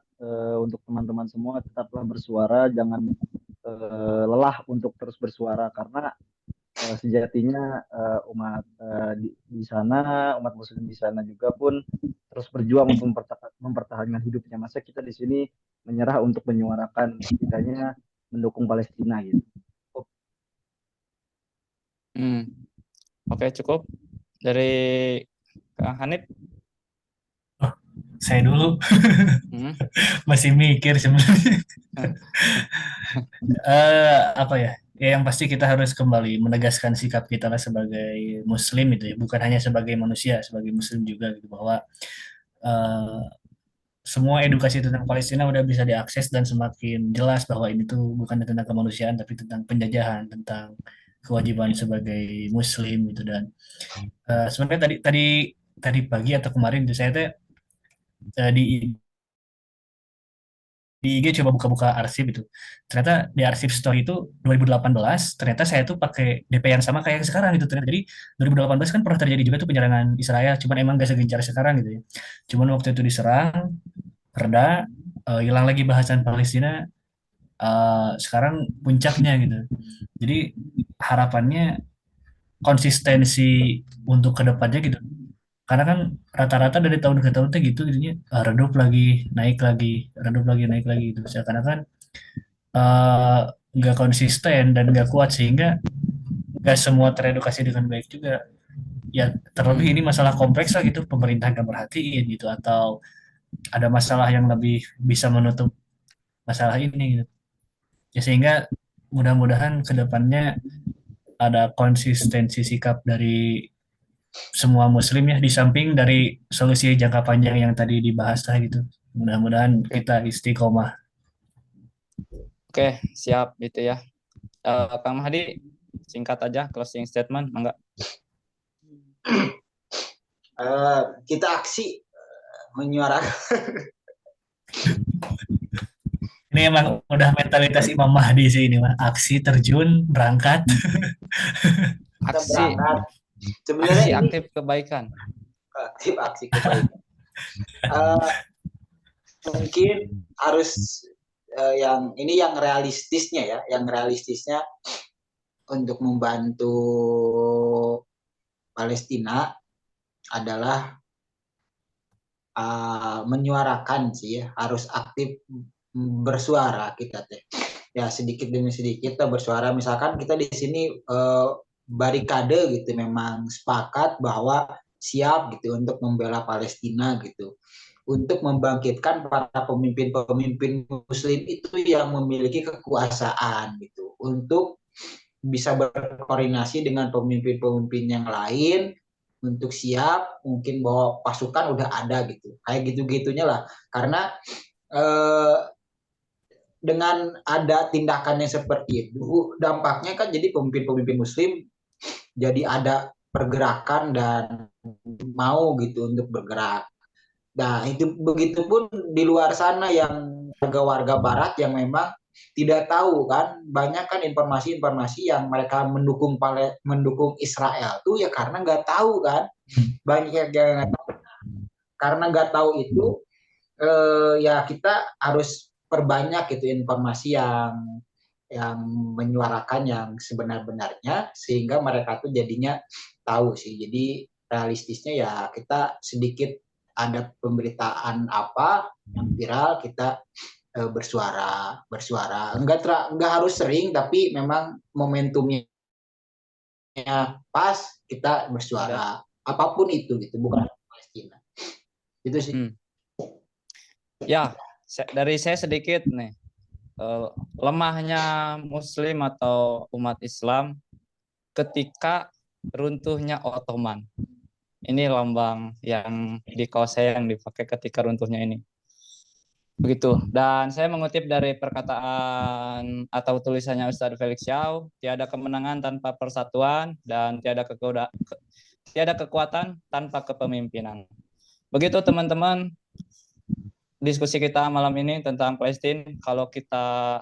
untuk teman-teman semua tetaplah bersuara, jangan lelah untuk terus bersuara karena sejatinya umat di sana, umat Muslim di sana juga pun terus berjuang untuk mempertahankan hidupnya. Masa kita di sini menyerah untuk menyuarakan setidaknya mendukung Palestina gitu. Oke, cukup. Dari Kang Hanif. Saya dulu Hmm. masih mikir sebenarnya. Apa ya? Ya yang pasti kita harus kembali menegaskan sikap kita lah sebagai Muslim itu ya, bukan hanya sebagai manusia, sebagai Muslim juga gitu bahwa eh, semua edukasi tentang Palestina udah bisa diakses dan semakin jelas bahwa ini tuh bukan tentang kemanusiaan tapi tentang penjajahan, tentang kewajiban sebagai Muslim gitu. Dan sebenarnya tadi tadi tadi pagi atau kemarin tuh saya teh di IG coba buka-buka arsip itu. Ternyata di arsip story itu 2018, ternyata saya tuh pakai DP yang sama kayak yang sekarang gitu. Ternyata jadi 2018 kan pernah terjadi juga tuh penyerangan Israel, cuman emang gak segencar sekarang gitu ya. Cuman waktu itu diserang, reda, hilang lagi bahasan Palestina, sekarang puncaknya gitu. Jadi harapannya konsistensi untuk kedepannya gitu. Karena kan rata-rata dari tahun ke tahun tuh gitu jadinya redup lagi, naik lagi, redup lagi, naik lagi gitu. Seakan-akan eh, nggak konsisten dan nggak kuat sehingga nggak semua teredukasi dengan baik juga. Ya terlebih ini masalah kompleks lah gitu, pemerintah nggak perhatiin gitu atau ada masalah yang lebih bisa menutup masalah ini gitu. Ya sehingga mudah-mudahan ke depannya ada konsistensi sikap dari semua muslim ya di samping dari solusi jangka panjang yang tadi dibahas lah gitu. Mudah-mudahan Oke, kita istiqomah. oke, siap gitu ya. Kang Mahdi, singkat aja closing statement, enggak? Kita aksi menyuarakan. Ini emang udah mentalitas Imam Mahdi sih ini mah. Aksi terjun berangkat. Kita Aksi, berangkat. Sebenarnya aksi ini aktif kebaikan. aktif aksi kebaikan. Mungkin harus yang realistisnya ya, yang realistisnya untuk membantu Palestina adalah menyuarakan sih ya, harus aktif bersuara kita teh. ya sedikit demi sedikit kita bersuara. Misalkan kita di sini barikade gitu, memang sepakat bahwa siap gitu untuk membela Palestina gitu, untuk membangkitkan para pemimpin-pemimpin Muslim itu yang memiliki kekuasaan gitu, untuk bisa berkoordinasi dengan pemimpin-pemimpin yang lain untuk siap, mungkin bawa pasukan udah ada gitu, kayak gitu-gitunya lah. Karena eh, dengan ada tindakan yang seperti itu, dampaknya kan jadi pemimpin-pemimpin Muslim jadi ada pergerakan dan mau gitu untuk bergerak. Nah, itu begitu pun di luar sana yang warga-warga Barat yang memang tidak tahu kan, banyak kan informasi-informasi yang mereka mendukung Israel tuh ya karena nggak tahu kan, banyak yang nggak tahu. Karena nggak tahu itu, ya kita harus perbanyak gitu informasi yang menyuarakan yang sebenar-benarnya sehingga mereka tuh jadinya tahu sih. Jadi realistisnya ya kita sedikit ada pemberitaan apa yang viral kita bersuara enggak harus sering, tapi memang momentumnya pas kita bersuara apapun itu gitu, bukan Palestina itu sih. Ya, dari saya sedikit nih, lemahnya Muslim atau umat Islam ketika runtuhnya Ottoman. Ini lambang yang di kaos saya yang dipakai ketika runtuhnya ini. Begitu. Dan saya mengutip dari perkataan atau tulisannya Ustadz Felix Xiao, tiada kemenangan tanpa persatuan dan tiada kekuatan tanpa kepemimpinan. Begitu teman-teman, diskusi kita malam ini tentang Palestina. Kalau kita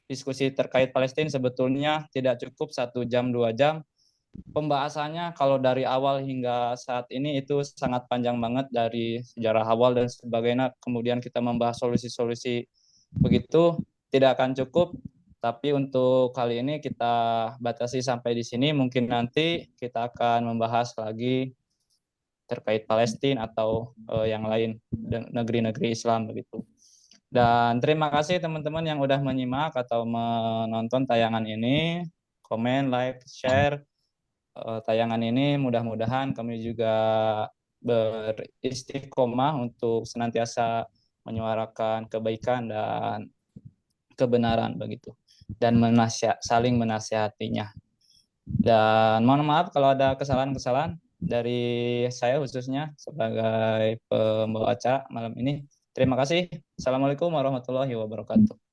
diskusi terkait Palestina sebetulnya tidak cukup 1 jam 2 jam. Pembahasannya kalau dari awal hingga saat ini itu sangat panjang banget, dari sejarah awal dan sebagainya. Kemudian kita membahas solusi-solusi, begitu tidak akan cukup. Tapi untuk kali ini kita batasi sampai di sini. Mungkin nanti kita akan membahas lagi terkait Palestina atau yang lain, negeri-negeri Islam begitu. Dan terima kasih teman-teman yang udah menyimak atau menonton tayangan ini. Komen, like, share tayangan ini. Mudah-mudahan kami juga beristiqomah untuk senantiasa menyuarakan kebaikan dan kebenaran begitu, dan saling menasihatinya. Dan mohon maaf kalau ada kesalahan-kesalahan dari saya khususnya sebagai pembawa acara malam ini. Terima kasih. Assalamualaikum warahmatullahi wabarakatuh.